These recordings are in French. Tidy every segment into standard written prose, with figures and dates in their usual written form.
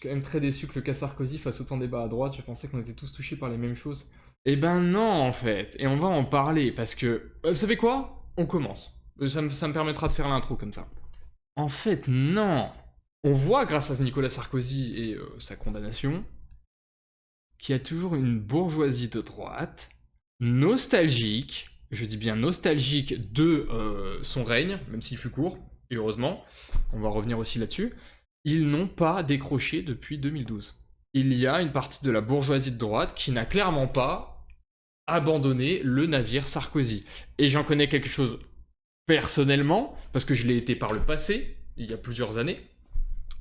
quand même très déçu que le cas Sarkozy fasse autant débat à droite. Je pensais qu'on était tous touchés par les mêmes choses. Eh ben non, en fait. Et on va en parler parce que... vous savez quoi? On commence. Ça me permettra de faire l'intro comme ça. En fait, non. On voit, grâce à Nicolas Sarkozy et sa condamnation, qu'il y a toujours une bourgeoisie de droite, nostalgique, je dis bien nostalgique de son règne, même s'il fut court, et heureusement, on va revenir aussi là-dessus, ils n'ont pas décroché depuis 2012. Il y a une partie de la bourgeoisie de droite qui n'a clairement pas abandonné le navire Sarkozy. Et j'en connais quelque chose personnellement, parce que je l'ai été par le passé, il y a plusieurs années,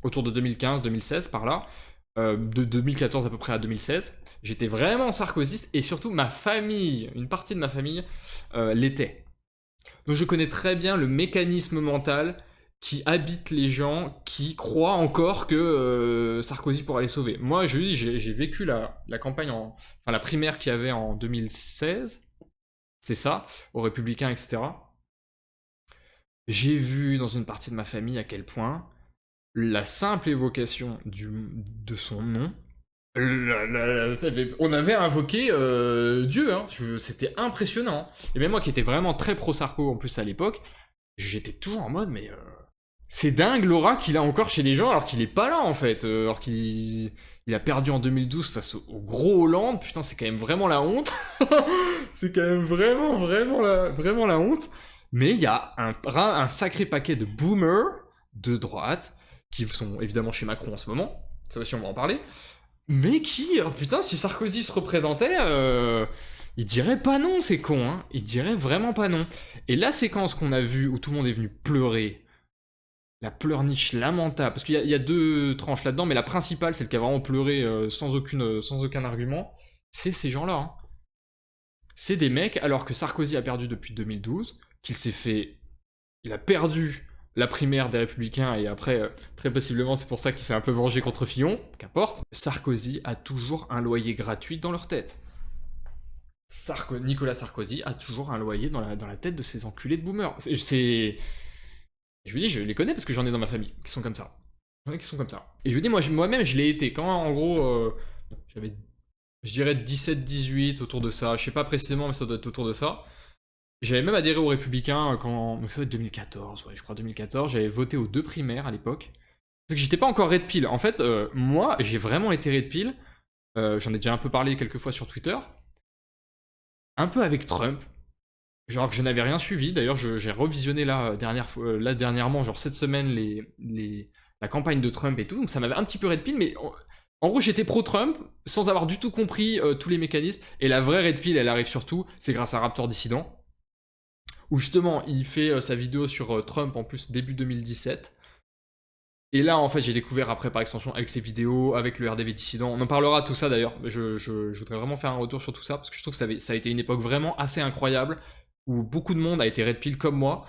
autour de 2015-2016, par là, de 2014 à peu près à 2016. J'étais vraiment sarkozyste, et surtout ma famille, une partie de ma famille, l'était. Donc je connais très bien le mécanisme mental qui habite les gens qui croient encore que Sarkozy pourra les sauver. Moi, j'ai vécu la campagne, enfin la primaire qu'il y avait en 2016, c'est ça, aux Républicains, etc. J'ai vu dans une partie de ma famille à quel point la simple évocation de son nom, on avait invoqué Dieu, hein. C'était impressionnant. Et même moi qui étais vraiment très pro-Sarko en plus à l'époque, j'étais toujours en mode, mais c'est dingue l'aura qu'il a encore chez les gens alors qu'il est pas là en fait. Alors qu'il a perdu en 2012 face au gros Hollande. Putain, c'est quand même vraiment la honte. C'est quand même vraiment la honte. Mais il y a un sacré paquet de boomers de droite qui sont évidemment chez Macron en ce moment. Ça aussi, on va en parler. Mais qui, oh putain, si Sarkozy se représentait, il dirait pas non, c'est con, hein. Il dirait vraiment pas non. Et la séquence qu'on a vue où tout le monde est venu pleurer, la pleurniche lamentable, parce qu'il y a deux tranches là-dedans, mais la principale, celle qui a vraiment pleuré sans aucun argument, c'est ces gens-là. Hein. C'est des mecs, alors que Sarkozy a perdu depuis 2012, qu'il s'est fait... Il a perdu la primaire des Républicains, et après, très possiblement, c'est pour ça qu'il s'est un peu vengé contre Fillon, qu'importe. Sarkozy a toujours un loyer gratuit dans leur tête. Nicolas Sarkozy a toujours un loyer dans la tête de ces enculés de boomers. Je vous dis, je les connais parce que j'en ai dans ma famille qui sont comme ça. Il y en a qui sont comme ça. Et je vous dis, moi-même, je l'ai été. Quand, en gros, j'avais, je dirais 17-18, autour de ça. Je sais pas précisément, mais ça doit être autour de ça. J'avais même adhéré aux Républicains quand... Donc ça doit être 2014, ouais, je crois 2014. J'avais voté aux deux primaires à l'époque. Parce que j'étais pas encore Red Pill. En fait, moi, j'ai vraiment été Red Pill. J'en ai déjà un peu parlé quelques fois sur Twitter. Un peu avec Trump. Genre que je n'avais rien suivi. D'ailleurs, j'ai revisionné là, dernièrement, genre cette semaine, la campagne de Trump et tout. Donc ça m'avait un petit peu Red Pill, mais en gros, j'étais pro-Trump sans avoir du tout compris tous les mécanismes. Et la vraie Red Pill, elle arrive surtout, c'est grâce à Raptor Dissident. Où justement, il fait sa vidéo sur Trump en plus début 2017. Et là, en fait, j'ai découvert après par extension avec ses vidéos, avec le RDV dissident. On en parlera tout ça d'ailleurs. Je voudrais vraiment faire un retour sur tout ça parce que je trouve que ça a été une époque vraiment assez incroyable où beaucoup de monde a été red pill comme moi.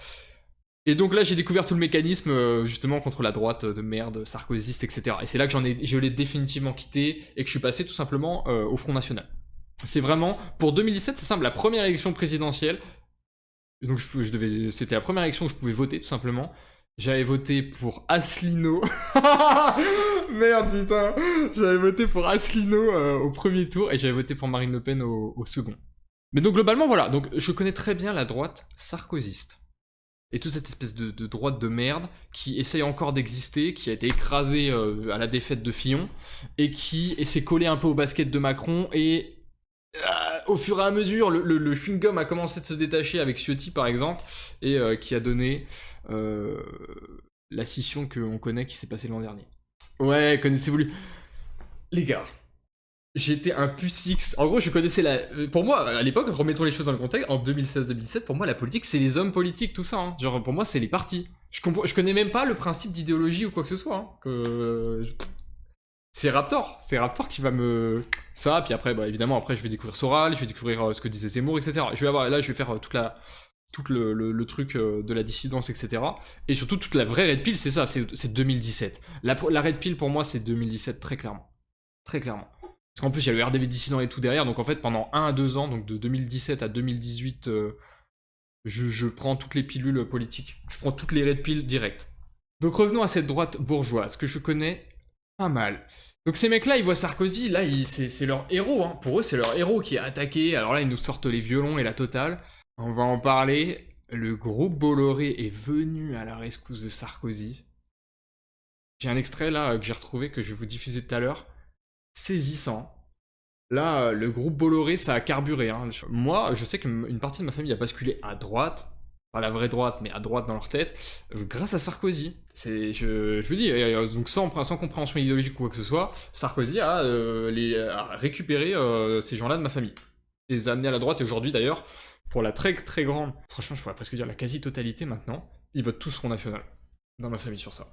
Et donc là, j'ai découvert tout le mécanisme justement contre la droite de merde, sarkozyste, etc. Et c'est là que je l'ai définitivement quitté et que je suis passé tout simplement au Front National. C'est vraiment, pour 2017, c'est simple, la première élection présidentielle. Donc c'était la première élection où je pouvais voter tout simplement. J'avais voté pour Asselineau. Merde, putain. J'avais voté pour Asselineau au premier tour et j'avais voté pour Marine Le Pen au second. Mais donc globalement, voilà. Donc je connais très bien la droite sarkozyste. Et toute cette espèce de droite de merde qui essaye encore d'exister, qui a été écrasée à la défaite de Fillon et qui s'est collé un peu au basket de Macron et au fur et à mesure, le chewing-gum a commencé de se détacher avec Ciotti par exemple, et qui a donné la scission qu'on connaît qui s'est passée l'an dernier. Ouais, connaissez-vous lui. Les gars, j'étais un pucix. En gros, je connaissais la... Pour moi, à l'époque, remettons les choses dans le contexte, en 2016-2017, pour moi, la politique, c'est les hommes politiques, tout ça. Hein. Genre, pour moi, c'est les partis. Je connais même pas le principe d'idéologie ou quoi que ce soit. Hein. C'est Raptor qui va me... Ça, puis après, bah, évidemment, après, je vais découvrir Soral, je vais découvrir ce que disait Zemmour, etc. Je vais faire tout le truc de la dissidence, etc. Et surtout, toute la vraie Red Pill, c'est ça, c'est 2017. La Red Pill, pour moi, c'est 2017, très clairement. Très clairement. Parce qu'en plus, il y a le RDV dissident et tout derrière, donc en fait, pendant 1 à 2 ans, donc de 2017 à 2018, je prends toutes les pilules politiques. Je prends toutes les Red Pill direct. Donc revenons à cette droite bourgeoise que je connais Pas mal. Donc ces mecs-là, ils voient Sarkozy, là, c'est leur héros, hein. Pour eux, c'est leur héros qui est attaqué. Alors là, ils nous sortent les violons et la totale. On va en parler. Le groupe Bolloré est venu à la rescousse de Sarkozy. J'ai un extrait là que j'ai retrouvé, que je vais vous diffuser tout à l'heure. Saisissant. Là, le groupe Bolloré, ça a carburé, hein. Moi, je sais qu'une partie de ma famille a basculé à droite. Pas la vraie droite, mais à droite dans leur tête, grâce à Sarkozy. Je vous dis, donc sans compréhension idéologique ou quoi que ce soit, Sarkozy a récupéré ces gens-là de ma famille. Il les a amenés à la droite, et aujourd'hui d'ailleurs, pour la très très grande, franchement je pourrais presque dire la quasi-totalité maintenant, ils votent tous Front National, dans ma famille sur ça.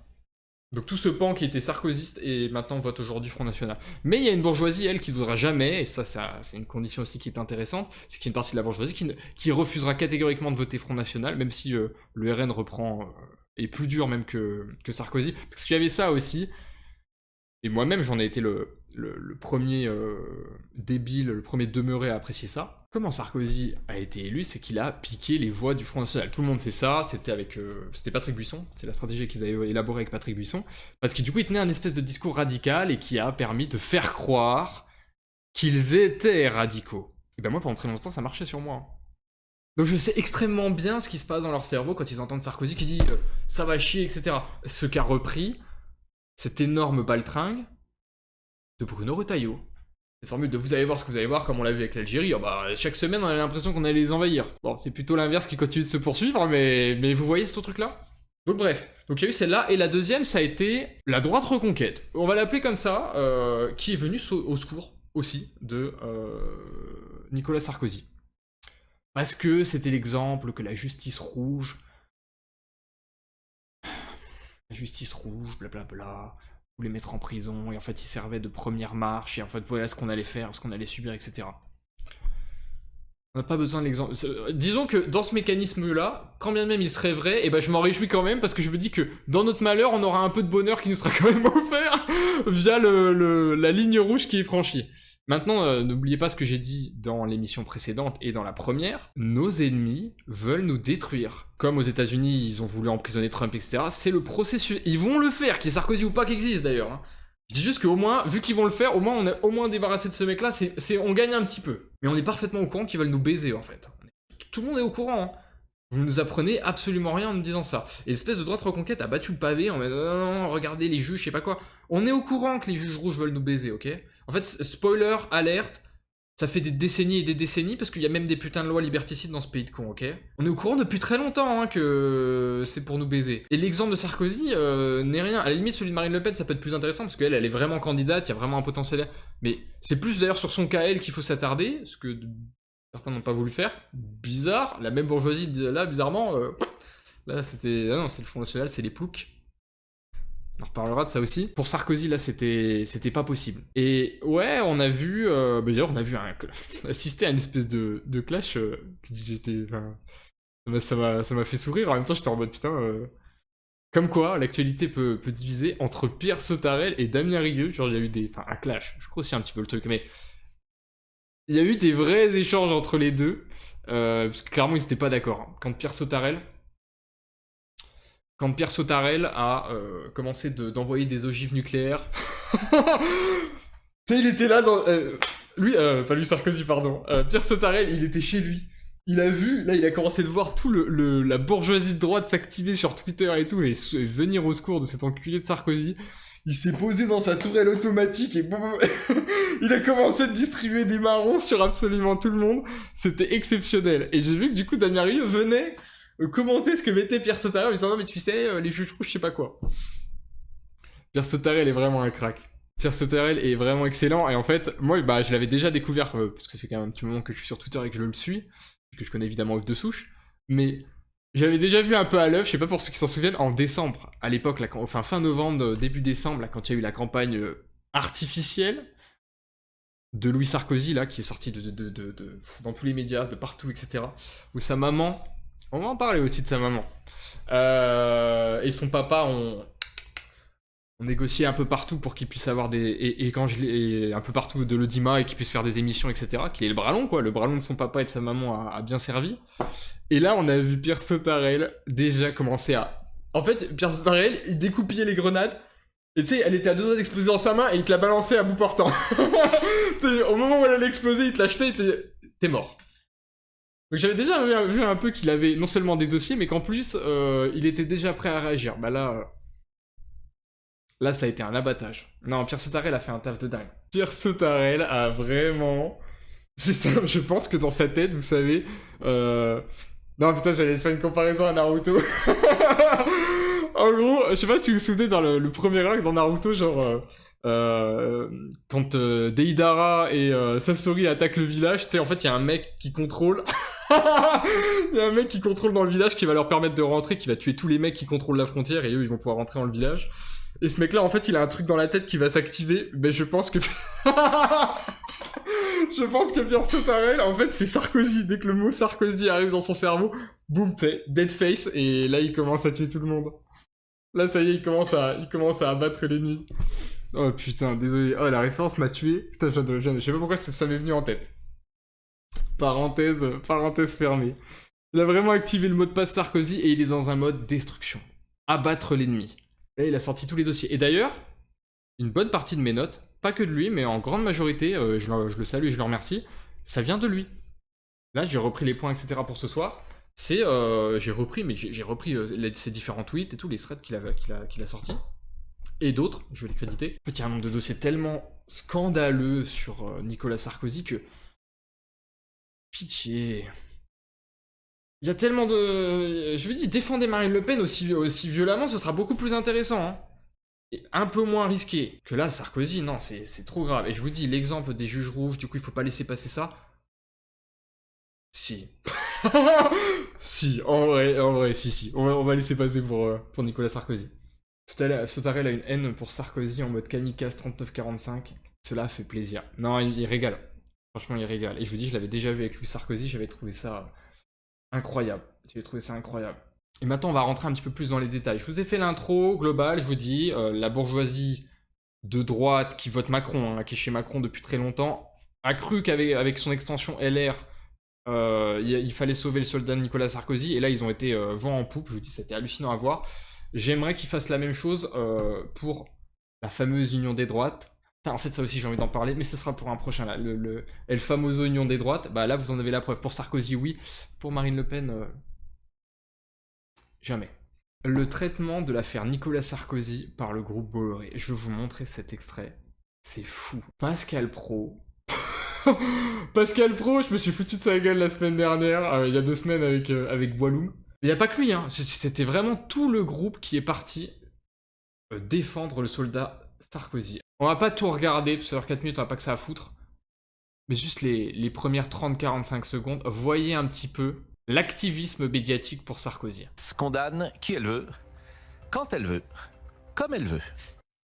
Donc tout ce pan qui était sarkozyste et maintenant vote aujourd'hui Front National. Mais il y a une bourgeoisie, elle, qui ne voudra jamais, et ça c'est une condition aussi qui est intéressante, c'est qu'il y a une partie de la bourgeoisie qui refusera catégoriquement de voter Front National, même si le RN reprend, est plus dur même que Sarkozy. Parce qu'il y avait ça aussi, et moi-même j'en ai été le premier débile, le premier demeuré à apprécier ça. Comment Sarkozy a été élu, c'est qu'il a piqué les voix du Front National. Tout le monde sait ça, c'était Patrick Buisson, c'est la stratégie qu'ils avaient élaborée avec Patrick Buisson, parce que du coup il tenait un espèce de discours radical et qui a permis de faire croire qu'ils étaient radicaux. Et ben moi pendant très longtemps ça marchait sur moi. Donc je sais extrêmement bien ce qui se passe dans leur cerveau quand ils entendent Sarkozy qui dit ça va chier, etc. Ce qu'a repris cette énorme baltringue de Bruno Retailleau. Cette formule de vous allez voir ce que vous allez voir, comme on l'a vu avec l'Algérie, chaque semaine on a l'impression qu'on allait les envahir. Bon, c'est plutôt l'inverse qui continue de se poursuivre, mais vous voyez ce truc-là? Donc bref, donc il y a eu celle-là, et la deuxième ça a été la droite reconquête. On va l'appeler comme ça, qui est venue au secours aussi de Nicolas Sarkozy. Parce que c'était l'exemple que la justice rouge, blablabla, les mettre en prison, et en fait ils servaient de première marche, et en fait voilà ce qu'on allait faire, ce qu'on allait subir, etc. On n'a pas besoin de l'exemple. Disons que dans ce mécanisme-là, quand bien même il serait vrai, et ben je m'en réjouis quand même, parce que je me dis que dans notre malheur, on aura un peu de bonheur qui nous sera quand même offert via la ligne rouge qui est franchie. Maintenant, n'oubliez pas ce que j'ai dit dans l'émission précédente et dans la première. Nos ennemis veulent nous détruire. Comme aux États-Unis, ils ont voulu emprisonner Trump, etc. C'est le processus. Ils vont le faire, qu'il y ait Sarkozy ou pas qui existe d'ailleurs. Hein. Je dis juste qu'au moins, vu qu'ils vont le faire, au moins on est au moins débarrassé de ce mec-là. On gagne un petit peu. Mais on est parfaitement au courant qu'ils veulent nous baiser en fait. Tout le monde est au courant. Hein. Vous ne nous apprenez absolument rien en nous disant ça. Et l'espèce de droite reconquête a battu le pavé en mode non, regardez les juges, je sais pas quoi. On est au courant que les juges rouges veulent nous baiser, ok? En fait, spoiler, alerte, ça fait des décennies et des décennies parce qu'il y a même des putains de lois liberticides dans ce pays de cons, ok? On est au courant depuis très longtemps hein, que c'est pour nous baiser. Et l'exemple de Sarkozy n'est rien. À la limite, celui de Marine Le Pen, ça peut être plus intéressant parce qu'elle, elle est vraiment candidate, il y a vraiment un potentiel. Mais c'est plus d'ailleurs sur son cas, elle, qu'il faut s'attarder, ce que certains n'ont pas voulu faire. Bizarre. La même bourgeoisie, là, bizarrement, là, c'était... Ah non, c'est le Front National, c'est les ploucs. On reparlera de ça aussi. Pour Sarkozy, là, c'était pas possible. Et ouais, on a vu... d'ailleurs, on a vu assister à une espèce de clash. J'étais... Ça m'a fait sourire. En même temps, j'étais en mode, putain... Comme quoi, l'actualité peut diviser entre Pierre Sautarel et Damien Rieu. Genre, il y a eu un clash. Je grossis un petit peu le truc, mais... Il y a eu des vrais échanges entre les deux, parce que clairement ils étaient pas d'accord. Hein. Quand Pierre Sautarel a commencé d'envoyer des ogives nucléaires, tu sais, il était là dans... pas lui Sarkozy, pardon. Pierre Sautarel, il était chez lui. Il a vu, là il a commencé de voir tout la bourgeoisie de droite s'activer sur Twitter et tout, et venir au secours de cet enculé de Sarkozy. Il s'est posé dans sa tourelle automatique et boum, il a commencé à distribuer des marrons sur absolument tout le monde. C'était exceptionnel. Et j'ai vu que du coup Damien Rieu venait commenter ce que mettait Pierre Sautarel en disant non mais tu sais, les juges rouges je sais pas quoi. Pierre Sautarel est vraiment un crack. Pierre Sautarel est vraiment excellent et en fait, moi je l'avais déjà découvert parce que ça fait quand même un petit moment que je suis sur Twitter et que je le suis, que je connais évidemment Oeuf de Souche, mais... J'avais déjà vu un peu à l'œuvre, je sais pas pour ceux qui s'en souviennent, en décembre, à l'époque, fin novembre, début décembre, là, quand il y a eu la campagne artificielle de Louis Sarkozy, là, qui est sorti dans tous les médias, de partout, etc. Où sa maman, on va en parler aussi de sa maman, et son papa ont négocié un peu partout pour qu'il puisse avoir un peu partout de l'audimat et qu'il puisse faire des émissions, etc. Qu'il ait le bras long, quoi, le bras long de son papa et de sa maman a bien servi. Et là, on a vu Pierre Sautarel déjà commencer à... En fait, Pierre Sautarel, il découpillait les grenades, Et tu sais, elle était à deux doigts d'exploser dans sa main et il te l'a balancé à bout portant. Tu sais, au moment où elle allait exploser, il te l'a jeté et t'es mort. Donc j'avais déjà vu un peu qu'il avait non seulement des dossiers, mais qu'en plus, il était déjà prêt à réagir. Bah là, ça a été un abattage. Non, Pierre Sautarel a fait un taf de dingue. Pierre Sautarel a vraiment... C'est simple, je pense que dans sa tête, vous savez... Non, putain, j'allais faire une comparaison à Naruto. En gros, je sais pas si vous vous souvenez dans le premier arc dans Naruto, genre... quand Deidara et Sasori attaquent le village, tu sais, en fait, il y a un mec qui contrôle... Il y a un mec qui contrôle dans le village qui va leur permettre de rentrer, qui va tuer tous les mecs qui contrôlent la frontière, et eux, ils vont pouvoir rentrer dans le village. Et ce mec-là, en fait, il a un truc dans la tête qui va s'activer, mais je pense que... Je pense que Pierre Sautarel, en fait, c'est Sarkozy. Dès que le mot Sarkozy arrive dans son cerveau, boum, t'es dead face, et là, il commence à tuer tout le monde. Là, ça y est, il commence à abattre l'ennemi. Oh putain, désolé. Oh, la référence m'a tué. Putain, je sais pas pourquoi ça m'est venu en tête. Parenthèse fermée. Il a vraiment activé le mot de passe Sarkozy, et il est dans un mode destruction. Abattre l'ennemi. Là, il a sorti tous les dossiers. Et d'ailleurs, une bonne partie de mes notes, pas que de lui, mais en grande majorité, je le salue et je le remercie, ça vient de lui. Là, j'ai repris les points, etc. pour ce soir. J'ai repris ses différents tweets et tous les threads qu'il a sortis. Et d'autres, je vais les créditer. En fait, il y a un nombre de dossiers tellement scandaleux sur Nicolas Sarkozy que... Pitié. Il y a tellement de... Je veux dire, défendez Marine Le Pen aussi violemment, ce sera beaucoup plus intéressant, hein. Et un peu moins risqué que là, Sarkozy, non, c'est trop grave. Et je vous dis, l'exemple des juges rouges, du coup, il faut pas laisser passer ça. Si. Si, en vrai, si. On va laisser passer pour Nicolas Sarkozy. Sautarel a une haine pour Sarkozy en mode kamikaze 3945. Cela fait plaisir. Non, il régale. Franchement, il régale. Et je vous dis, je l'avais déjà vu avec Louis Sarkozy, j'avais trouvé ça incroyable. Et maintenant, on va rentrer un petit peu plus dans les détails. Je vous ai fait l'intro globale, je vous dis, la bourgeoisie de droite qui vote Macron, hein, qui est chez Macron depuis très longtemps, a cru qu'avec son extension LR, il fallait sauver le soldat de Nicolas Sarkozy, et là, ils ont été vent en poupe. Je vous dis, c'était hallucinant à voir. J'aimerais qu'ils fassent la même chose pour la fameuse union des droites. Putain, en fait, ça aussi, j'ai envie d'en parler, mais ce sera pour un prochain, là. Le El Famoso union des droites, bah là, vous en avez la preuve. Pour Sarkozy, oui. Pour Marine Le Pen... Jamais. Le traitement de l'affaire Nicolas Sarkozy par le groupe Bolloré. Je vais vous montrer cet extrait. C'est fou. Pascal Praud. Pascal Praud, je me suis foutu de sa gueule la semaine dernière, il y a 2 semaines avec Walloum. Il n'y a pas que lui, hein. C'était vraiment tout le groupe qui est parti défendre le soldat Sarkozy. On va pas tout regarder, parce que sur 4 minutes, on n'a pas que ça à foutre. Mais juste les premières 30-45 secondes, voyez un petit peu l'activisme médiatique pour Sarkozy. Condamne qui elle veut, quand elle veut, comme elle veut.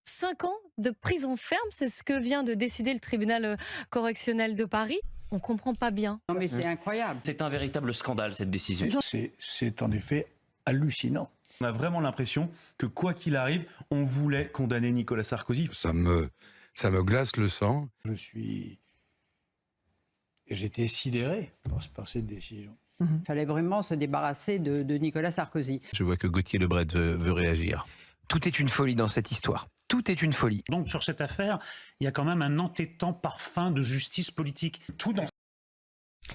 5 ans de prison ferme, c'est ce que vient de décider le tribunal correctionnel de Paris. On comprend pas bien. Non mais c'est incroyable. C'est un véritable scandale cette décision. C'est en effet hallucinant. On a vraiment l'impression que quoi qu'il arrive, on voulait condamner Nicolas Sarkozy. Ça me glace le sang. J'étais sidéré par cette décision. Il fallait vraiment se débarrasser de Nicolas Sarkozy. Je vois que Gauthier Lebret veut réagir. Tout est une folie dans cette histoire. Tout est une folie. Donc sur cette affaire, il y a quand même un entêtant parfum de justice politique. Tout dans...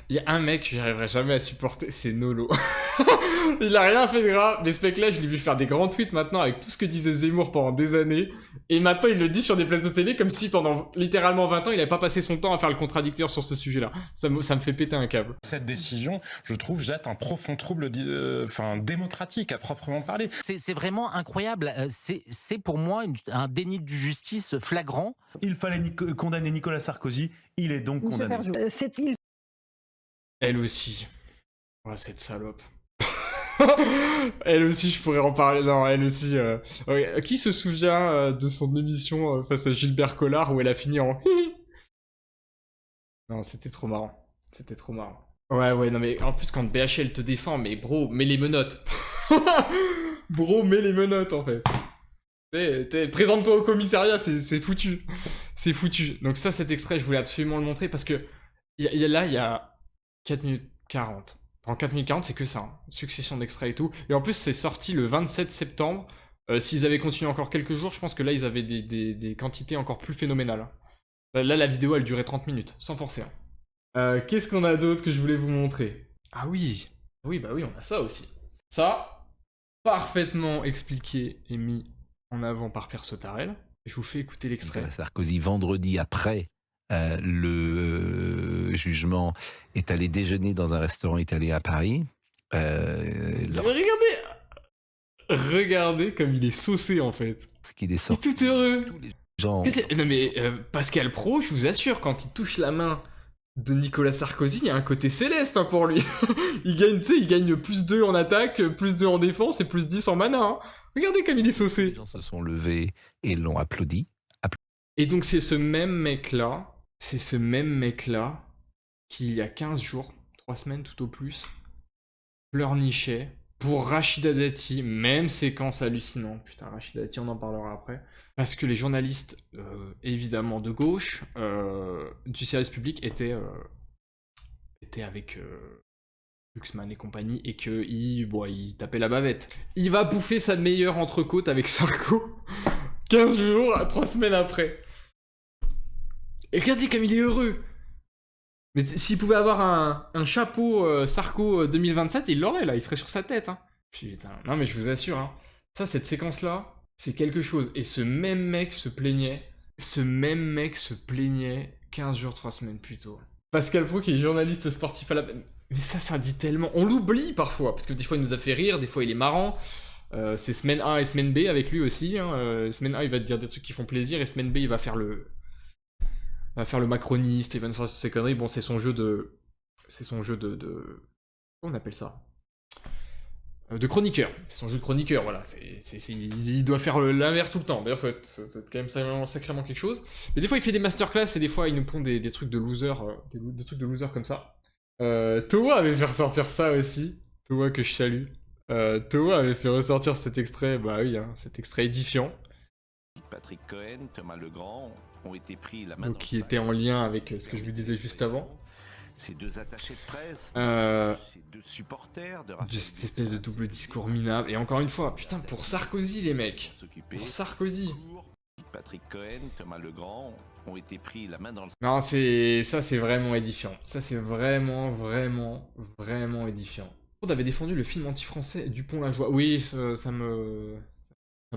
Il y a un mec que j'arriverai jamais à supporter, c'est Nolo. Il a rien fait de grave, mais ce mec-là, je l'ai vu faire des grands tweets maintenant avec tout ce que disait Zemmour pendant des années. Et maintenant, il le dit sur des plateaux télé comme si pendant littéralement 20 ans, il n'avait pas passé son temps à faire le contradicteur sur ce sujet-là. Ça me fait péter un câble. Cette décision, je trouve, jette un profond trouble démocratique à proprement parler. C'est vraiment incroyable. C'est pour moi un déni de justice flagrant. Il fallait condamner Nicolas Sarkozy, il est donc condamné. Elle aussi. Oh, cette salope. Elle aussi, je pourrais en parler. Non, elle aussi. Qui se souvient de son émission face à Gilbert Collard où elle a fini en... Non, c'était trop marrant. Ouais, non mais en plus quand BHL te défend, mais bro, mets les menottes. Bro, mets les menottes en fait. Présente-toi au commissariat, c'est foutu. C'est foutu. Donc ça, cet extrait, je voulais absolument le montrer parce que il y a 4 minutes 40. Pendant 4 minutes 40, c'est que ça. Hein. Succession d'extraits et tout. Et en plus, c'est sorti le 27 septembre. S'ils avaient continué encore quelques jours, je pense que là, ils avaient des quantités encore plus phénoménales. Là, la vidéo, elle durait 30 minutes, sans forcer. Qu'est-ce qu'on a d'autre que je voulais vous montrer? Ah oui. Oui, bah oui, on a ça aussi. Ça, parfaitement expliqué et mis en avant par Perso Tarel. Je vous fais écouter l'extrait. Nicolas Sarkozy, vendredi après le jugement, est allé déjeuner dans un restaurant italien à Paris. Regardez comme il est saucé en fait. Lorsqu'il est Il est sorti, tout heureux. tous les gens... Non mais Pascal Praud, je vous assure, quand il touche la main de Nicolas Sarkozy, il y a un côté céleste hein, pour lui. il gagne, tu sais, il gagne plus 2 en attaque, plus 2 en défense et plus 10 en mana. Hein. Regardez comme il est Les saucé. gens se sont levés et l'ont applaudi. Et donc c'est ce même mec-là, qui il y a 15 jours, 3 semaines tout au plus, pleurnichait pour Rachida Dati, même séquence hallucinante. Putain, Rachida Dati, on en parlera après. Parce que les journalistes, évidemment de gauche, du service public étaient avec Luxman et compagnie, et qu'il tapait la bavette. Il va bouffer sa meilleure entrecôte avec Sarko 15 jours, 3 semaines après. Et regardez comme il est heureux. Mais s'il pouvait avoir un chapeau Sarko 2027, il l'aurait là, il serait sur sa tête. Hein. Putain, non mais je vous assure, hein. Ça, cette séquence-là, c'est quelque chose. Et ce même mec se plaignait 15 jours, 3 semaines plus tôt. Pascal Praud, qui est journaliste sportif à la... Mais ça dit tellement... On l'oublie parfois, parce que des fois il nous a fait rire, des fois il est marrant. C'est semaine A et semaine B avec lui aussi. Hein. Semaine A, il va te dire des trucs qui font plaisir, et semaine B, il va faire le macroniste, il va nous sortir ses conneries. Bon, c'est son jeu de... Comment on appelle ça? De chroniqueur. C'est son jeu de chroniqueur, voilà. Il doit faire l'inverse tout le temps. D'ailleurs, ça va être quand même sacrément quelque chose. Mais des fois, il fait des masterclass et des fois, il nous pond des trucs de loser, des trucs de loser comme ça. Toa avait fait ressortir ça aussi. Toa que je salue. Toa avait fait ressortir cet extrait, bah oui, hein, cet extrait édifiant. Patrick Cohen, Thomas Legrand ont été pris la main Donc, qui était en lien avec ce que je lui disais juste avant. Ces 2 attachés de presse, ces 2 supporters de cette espèce de double discours minable. Et encore une fois, putain, pour Sarkozy, les mecs. Pour Sarkozy. Patrick Cohen, Thomas Legrand ont été pris la main dans le... Non, ça c'est vraiment édifiant. Ça c'est vraiment édifiant. On avait défendu le film anti-français Dupont-la-Joie. Oui, ça me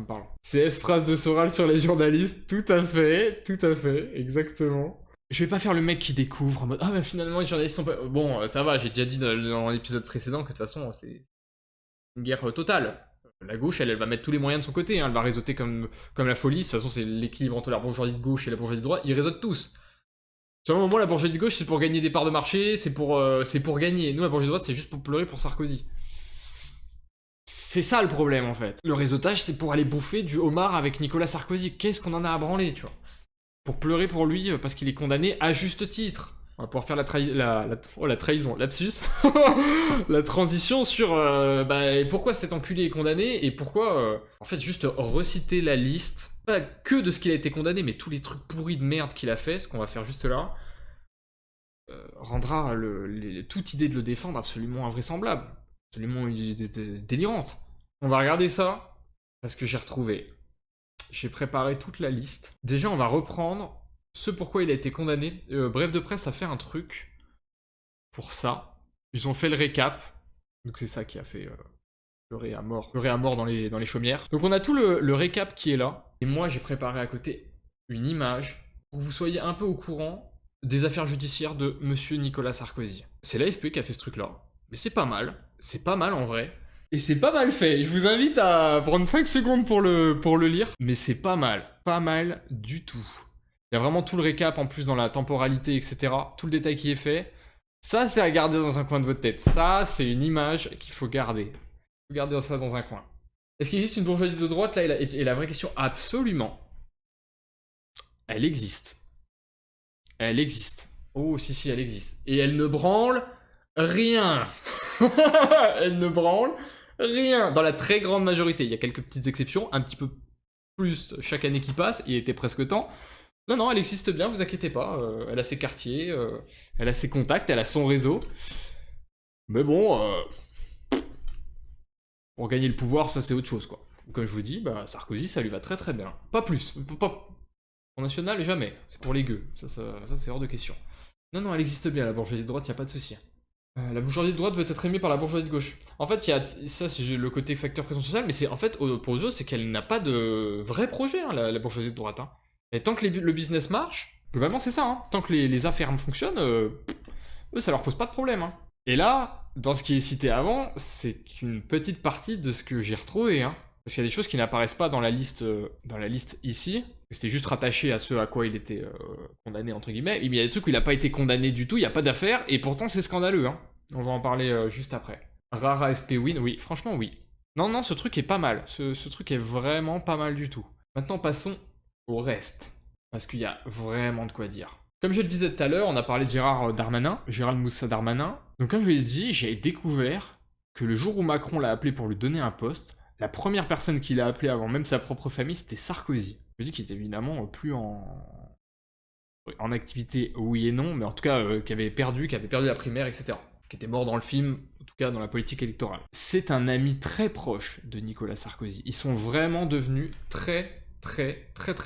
parle. CF phrase de Soral sur les journalistes, tout à fait, exactement. Je vais pas faire le mec qui découvre en mode ah bah finalement les journalistes sont pas... Bon, ça va, j'ai déjà dit dans l'épisode précédent que de toute façon c'est une guerre totale. La gauche, elle va mettre tous les moyens de son côté, hein. Elle va réseauter comme la folie. De toute façon, c'est l'équilibre entre la bourgeoisie de gauche et la bourgeoisie de droite. Ils réseautent tous. Sur le moment, la bourgeoisie de gauche, c'est pour gagner des parts de marché, c'est pour gagner. Nous, la bourgeoisie de droite, c'est juste pour pleurer pour Sarkozy. C'est ça le problème, en fait. Le réseautage, c'est pour aller bouffer du homard avec Nicolas Sarkozy. Qu'est-ce qu'on en a à branler, tu vois? Pour pleurer pour lui, parce qu'il est condamné à juste titre. On va pouvoir faire la trahison, lapsus. La transition sur pourquoi cet enculé est condamné et pourquoi, en fait, juste reciter la liste, pas que de ce qu'il a été condamné, mais tous les trucs pourris de merde qu'il a fait, ce qu'on va faire juste là, rendra toute idée de le défendre absolument invraisemblable, absolument délirante. On va regarder ça, parce que j'ai retrouvé. J'ai préparé toute la liste. Déjà, on va reprendre ce pourquoi il a été condamné. Bref de presse a fait un truc pour ça. Ils ont fait le récap. Donc c'est ça qui a fait pleurer à mort dans les chaumières. Donc on a tout le récap qui est là. Et moi j'ai préparé à côté une image pour que vous soyez un peu au courant des affaires judiciaires de monsieur Nicolas Sarkozy. C'est l'AFP qui a fait ce truc là. Mais c'est pas mal. C'est pas mal en vrai. Et c'est pas mal fait. Je vous invite à prendre 5 secondes pour le lire. Mais c'est pas mal. Pas mal du tout. Il y a vraiment tout le récap en plus dans la temporalité, etc. Tout le détail qui est fait. Ça, c'est à garder dans un coin de votre tête. Ça, c'est une image qu'il faut garder. Il faut garder ça dans un coin. Est-ce qu'il existe une bourgeoisie de droite là? Et la vraie question, absolument. Elle existe. Elle existe. Oh, si, elle existe. Et elle ne branle rien. Elle ne branle rien. Dans la très grande majorité. Il y a quelques petites exceptions, un petit peu plus chaque année qui passe. Il était presque temps. Non, elle existe bien, vous inquiétez pas. Elle a ses quartiers, elle a ses contacts, elle a son réseau. Mais bon, pour gagner le pouvoir, ça c'est autre chose, quoi. Comme je vous dis, bah, Sarkozy, ça lui va très très bien. Pas plus. Pas... Au national, jamais. C'est pour les gueux. Ça c'est hors de question. Non, elle existe bien, la bourgeoisie de droite, y a pas de souci. La bourgeoisie de droite veut être aimée par la bourgeoisie de gauche. En fait, ça, c'est le côté facteur pression sociale, mais c'est en fait, pour eux, c'est qu'elle n'a pas de vrai projet, hein, la bourgeoisie de droite. Hein. Et tant que le business marche, globalement, c'est ça. Hein. Tant que les affaires fonctionnent, eux, ça leur pose pas de problème. Hein. Et là, dans ce qui est cité avant, c'est qu'une petite partie de ce que j'ai retrouvé. Hein. Parce qu'il y a des choses qui n'apparaissent pas dans la liste ici. C'était juste rattaché à ce à quoi il était condamné, entre guillemets. Mais il y a des trucs où il n'a pas été condamné du tout, il n'y a pas d'affaire, et pourtant c'est scandaleux. Hein. On va en parler juste après. Rara FP Win, oui, franchement oui. Non, ce truc est pas mal. Ce truc est vraiment pas mal du tout. Maintenant passons au reste. Parce qu'il y a vraiment de quoi dire. Comme je le disais tout à l'heure, on a parlé de Gérald Moussa Darmanin. Donc comme je l'ai dit, j'ai découvert que le jour où Macron l'a appelé pour lui donner un poste, la première personne qu'il a appelé avant même sa propre famille, c'était Sarkozy. Je dis qu'il était évidemment plus en activité, oui et non, mais en tout cas qui avait perdu la primaire, etc. Qui était mort dans le film, en tout cas dans la politique électorale. C'est un ami très proche de Nicolas Sarkozy. Ils sont vraiment devenus très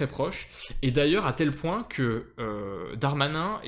proches. Et d'ailleurs, à tel point que Darmanin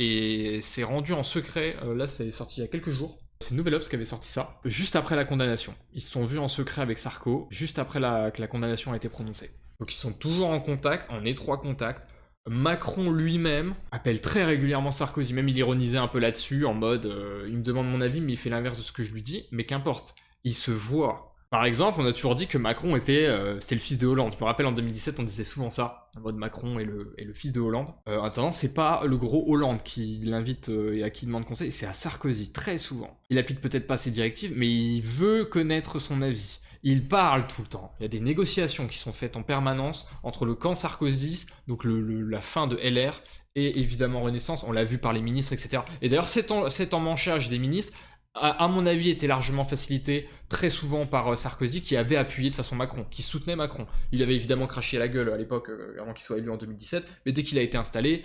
s'est rendu en secret, là c'est sorti il y a quelques jours, c'est Nouvel Obs qui avait sorti ça, juste après la condamnation. Ils se sont vus en secret avec Sarko, juste après que la condamnation a été prononcée. Donc ils sont toujours en contact, en étroit contact. Macron lui-même appelle très régulièrement Sarkozy, même il ironisait un peu là-dessus, en mode il me demande mon avis, mais il fait l'inverse de ce que je lui dis, mais qu'importe, ils se voient. Par exemple, on a toujours dit que Macron c'était le fils de Hollande. Je me rappelle en 2017, on disait souvent ça, en mode Macron est le fils de Hollande. Attends, c'est pas le gros Hollande qui l'invite et à qui il demande conseil, c'est à Sarkozy, très souvent. Il applique peut-être pas ses directives, mais il veut connaître son avis. Il parle tout le temps. Il y a des négociations qui sont faites en permanence entre le camp Sarkozy, donc la fin de LR, et évidemment Renaissance, on l'a vu par les ministres, etc. Et d'ailleurs, cet emmanchage des ministres, à mon avis, était largement facilité très souvent par Sarkozy, qui avait appuyé de façon Macron, qui soutenait Macron. Il avait évidemment craché à la gueule à l'époque, avant qu'il soit élu en 2017, mais dès qu'il a été installé,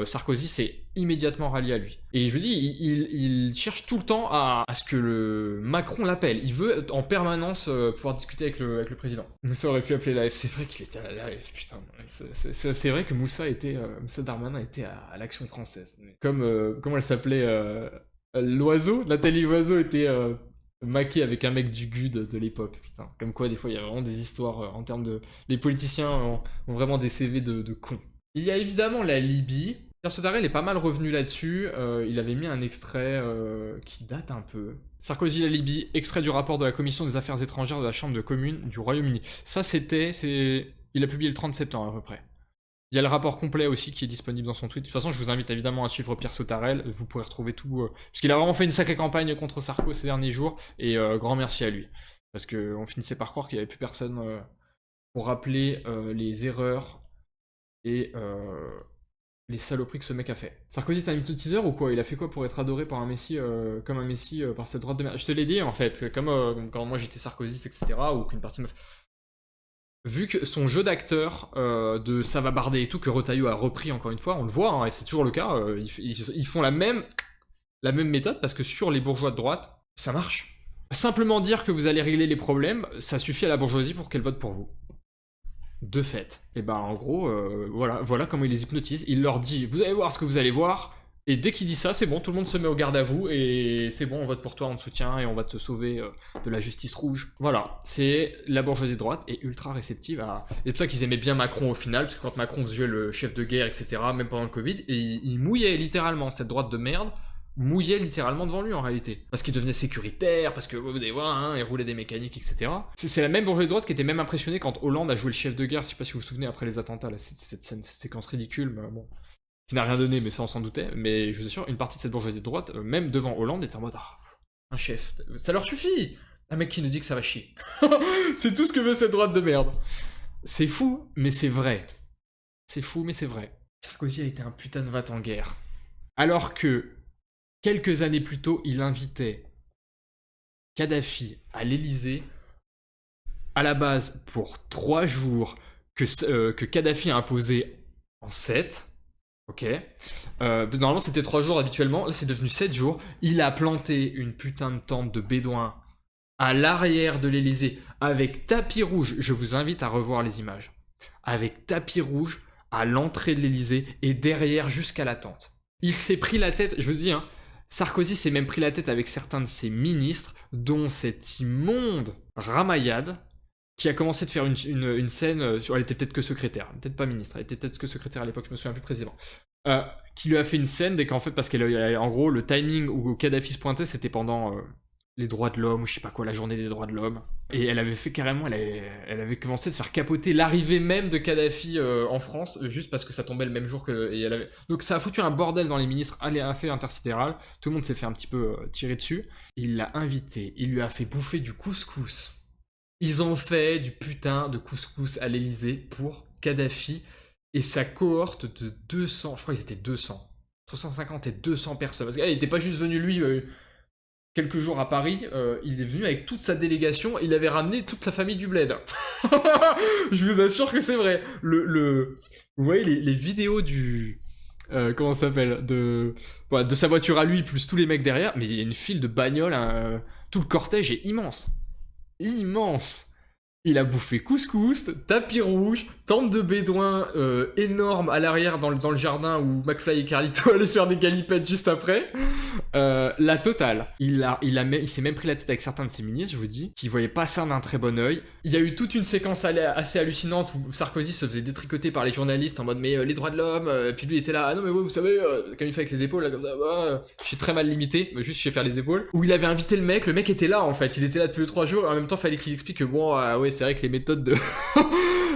Sarkozy s'est immédiatement rallié à lui. Et je vous dis, il cherche tout le temps à ce que le Macron l'appelle. Il veut en permanence pouvoir discuter avec le président. Moussa aurait pu appeler l'AF. C'est vrai qu'il était à l'AF, putain. C'est vrai que Moussa Darmanin était à l'Action française. Comme, comment elle s'appelait Loiseau, Nathalie Loiseau était maquée avec un mec du GUD de l'époque, putain. Comme quoi, des fois, il y a vraiment des histoires en termes de... Les politiciens ont vraiment des CV de cons. Il y a évidemment la Libye. Pierre Sotarel est pas mal revenu là-dessus. Il avait mis un extrait qui date un peu. Sarkozy, la Libye, extrait du rapport de la Commission des Affaires étrangères de la Chambre de communes du Royaume-Uni. Ça, il a publié le 30 septembre à peu près. Il y a le rapport complet aussi qui est disponible dans son tweet. De toute façon, je vous invite évidemment à suivre Pierre Sotarel. Vous pourrez retrouver tout. Parce qu'il a vraiment fait une sacrée campagne contre Sarko ces derniers jours. Et grand merci à lui. Parce qu'on finissait par croire qu'il n'y avait plus personne pour rappeler les erreurs et les saloperies que ce mec a fait. Sarkozy, t'as un hypnotiseur ou quoi? Il a fait quoi pour être adoré par un messie, comme un messie par cette droite de merde? Je te l'ai dit en fait, comme quand moi j'étais sarkozyste, etc. Ou qu'une partie de vu que son jeu d'acteur de ça va barder et tout, que Retailleau a repris encore une fois, on le voit, hein, et c'est toujours le cas, ils font la même méthode, parce que sur les bourgeois de droite, ça marche. Simplement dire que vous allez régler les problèmes, ça suffit à la bourgeoisie pour qu'elle vote pour vous. De fait. Et ben en gros, voilà comment il les hypnotise. Il leur dit, vous allez voir ce que vous allez voir, et dès qu'il dit ça, c'est bon, tout le monde se met au garde à vous, et c'est bon, on vote pour toi, on te soutient, et on va te sauver de la justice rouge. Voilà, c'est la bourgeoisie de droite, est ultra réceptive à... Et c'est pour ça qu'ils aimaient bien Macron au final, parce que quand Macron faisait le chef de guerre, etc., même pendant le Covid, et il mouillait littéralement, cette droite de merde, mouillait littéralement devant lui en réalité. Parce qu'il devenait sécuritaire, parce que vous allez voir, hein, il roulait des mécaniques, etc. C'est la même bourgeoisie de droite qui était même impressionnée quand Hollande a joué le chef de guerre, je sais pas si vous vous souvenez, après les attentats, là, cette séquence ridicule, mais bon... qui n'a rien donné, mais ça on s'en doutait, mais je vous assure, une partie de cette bourgeoisie de droite, même devant Hollande, était en mode un chef, ça leur suffit. Un mec qui nous dit que ça va chier. C'est tout ce que veut cette droite de merde. C'est fou, mais c'est vrai. C'est fou, mais c'est vrai. Sarkozy a été un putain de va-t-en-guerre. Alors que, quelques années plus tôt, il invitait Kadhafi à l'Elysée, à la base pour 3 jours, que Kadhafi a imposé en 7. Ok. Normalement c'était 3 jours habituellement, là c'est devenu 7 jours. Il a planté une putain de tente de bédouins à l'arrière de l'Élysée, avec tapis rouge. Je vous invite à revoir les images. Avec tapis rouge à l'entrée de l'Élysée et derrière jusqu'à la tente. Il s'est pris la tête, je vous dis, hein, Sarkozy s'est même pris la tête avec certains de ses ministres, dont cette immonde Ramayad, qui a commencé de faire une scène, elle était peut-être que secrétaire, peut-être pas ministre, elle était peut-être que secrétaire à l'époque, je me souviens plus précisément, qui lui a fait une scène dès qu'en fait, parce qu'en gros, le timing où Kadhafi se pointait, c'était pendant les droits de l'homme, ou je sais pas quoi, la journée des droits de l'homme, et elle avait fait carrément, elle avait commencé de faire capoter l'arrivée même de Kadhafi en France, juste parce que ça tombait le même jour que... Donc ça a foutu un bordel dans les ministres assez intersidéral, tout le monde s'est fait un petit peu tirer dessus, il l'a invité, il lui a fait bouffer du couscous. Ils ont fait du putain de couscous à l'Élysée pour Kadhafi et sa cohorte de 200, je crois qu'ils étaient 200, 150 et 200 personnes. Parce qu'il n'était pas juste venu lui quelques jours à Paris, il est venu avec toute sa délégation, il avait ramené toute sa famille du bled. Je vous assure que c'est vrai. Vous voyez les vidéos du... comment ça s'appelle de sa voiture à lui, plus tous les mecs derrière, mais il y a une file de bagnoles, tout le cortège est immense. Immense. Il a bouffé couscous, tapis rouge, tente de bédouin énorme à l'arrière dans le jardin où McFly et Carlito allaient faire des galipettes juste après. La totale. Il s'est même pris la tête avec certains de ses ministres, je vous dis, qui voyaient pas ça d'un très bon œil. Il y a eu toute une séquence assez hallucinante où Sarkozy se faisait détricoter par les journalistes en mode mais les droits de l'homme, puis lui était là, ah non mais ouais, vous savez, comme il fait avec les épaules, là comme ça, je suis très mal limité, mais juste je sais faire les épaules. Où il avait invité le mec était là en fait, il était là depuis 3 jours, et en même temps fallait qu'il explique que bon, ouais c'est vrai que les méthodes de...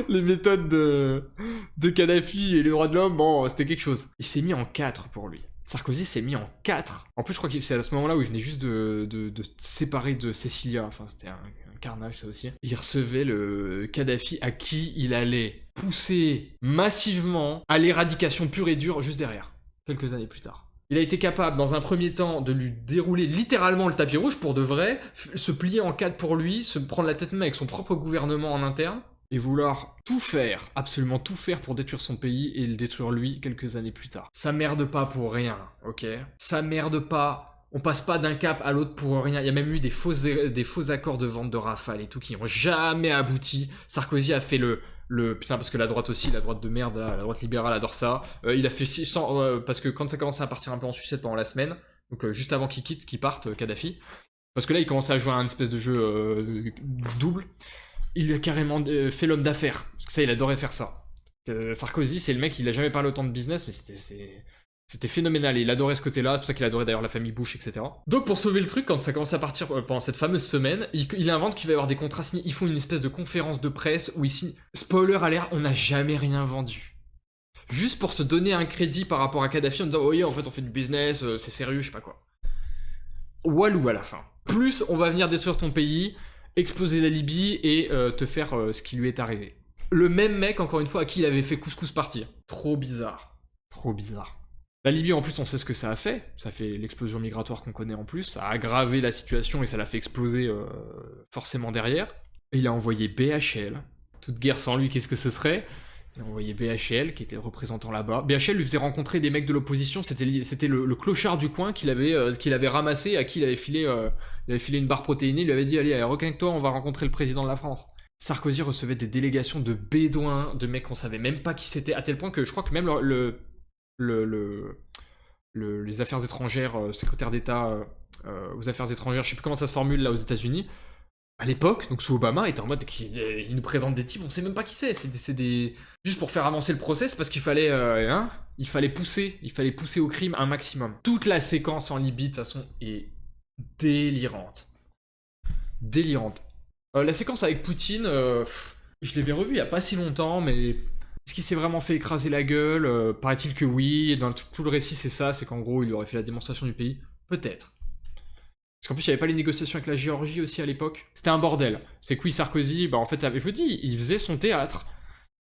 les méthodes de Kadhafi et les droits de l'homme, bon, c'était quelque chose. Il s'est mis en 4 pour lui. Sarkozy s'est mis en 4. En plus, je crois que c'est à ce moment-là où il venait juste de se séparer de Cécilia. Enfin, c'était un carnage, ça aussi. Il recevait le Kadhafi à qui il allait pousser massivement à l'éradication pure et dure juste derrière, quelques années plus tard. Il a été capable, dans un premier temps, de lui dérouler littéralement le tapis rouge pour de vrai, se plier en 4 pour lui, se prendre la tête même avec son propre gouvernement en interne, et vouloir tout faire, absolument tout faire pour détruire son pays et le détruire lui quelques années plus tard. Ça merde pas pour rien, ok? Ça merde pas. On passe pas d'un cap à l'autre pour rien. Il y a même eu des faux accords de vente de Rafale et tout qui n'ont jamais abouti. Sarkozy a fait putain, parce que la droite aussi, la droite de merde, là, la droite libérale adore ça. Il a fait 600, parce que quand ça commençait à partir un peu en sucette pendant la semaine, donc juste avant qu'il parte, Kadhafi, parce que là il commençait à jouer à un espèce de jeu double, il a carrément fait l'homme d'affaires, parce que ça il adorait faire ça. Sarkozy c'est le mec, il a jamais parlé autant de business, mais c'était phénoménal, et il adorait ce côté-là, c'est pour ça qu'il adorait d'ailleurs la famille Bush, etc. Donc pour sauver le truc, quand ça commence à partir pendant cette fameuse semaine, il invente qu'il va y avoir des contrats signés, ils font une espèce de conférence de presse où ils signent, spoiler alert, on n'a jamais rien vendu. Juste pour se donner un crédit par rapport à Kadhafi en disant oh yeah, en fait on fait du business, c'est sérieux, je sais pas quoi. Walou à la fin. Plus on va venir détruire ton pays, exploser la Libye et te faire ce qui lui est arrivé. Le même mec, encore une fois, à qui il avait fait couscous partir. Trop bizarre. Trop bizarre. La Libye, en plus, on sait ce que ça a fait. Ça fait l'explosion migratoire qu'on connaît en plus. Ça a aggravé la situation et ça l'a fait exploser forcément derrière. Et il a envoyé BHL. Toute guerre sans lui, qu'est-ce que ce serait? Il a envoyé BHL, qui était le représentant là-bas. BHL lui faisait rencontrer des mecs de l'opposition. C'était le clochard du coin qu'il avait ramassé, à qui il avait filé une barre protéinée. Il lui avait dit allez, requinque-toi, on va rencontrer le président de la France. Sarkozy recevait des délégations de bédouins, de mecs qu'on savait même pas qui c'était, à tel point que je crois que même les affaires étrangères, secrétaire d'État aux affaires étrangères, je sais plus comment ça se formule là aux États-Unis, à l'époque, donc sous Obama, était en mode il nous présente des types, on sait même pas qui c'est, c'est des juste pour faire avancer le process parce qu'il fallait il fallait pousser au crime un maximum. Toute la séquence en Libye de toute façon est délirante. La séquence avec Poutine, je l'avais revue il y a pas si longtemps, mais est-ce qu'il s'est vraiment fait écraser la gueule? Paraît-il que oui, et dans tout le récit c'est ça, c'est qu'en gros il aurait fait la démonstration du pays. Peut-être. Parce qu'en plus il n'y avait pas les négociations avec la Géorgie aussi à l'époque. C'était un bordel. C'est que oui, Sarkozy, en fait, je vous dis, il faisait son théâtre.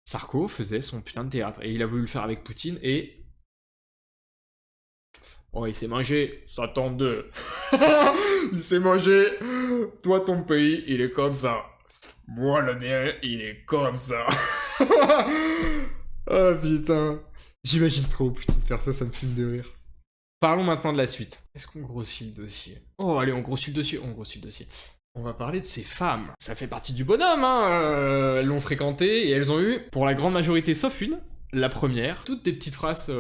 Sarko faisait son putain de théâtre. Et il a voulu le faire avec Poutine et... Oh, il s'est mangé, ça tombe deux. Il s'est mangé. Toi, ton pays, il est comme ça. Moi, le mien, il est comme ça. Oh putain. J'imagine trop Poutine faire ça, ça me fume de rire. Parlons maintenant de la suite. Est-ce qu'on grossit le dossier? Oh, allez, on grossit le dossier. On va parler de ces femmes. Ça fait partie du bonhomme, hein. Elles l'ont fréquenté et elles ont eu, pour la grande majorité, sauf une, la première, toutes des petites phrases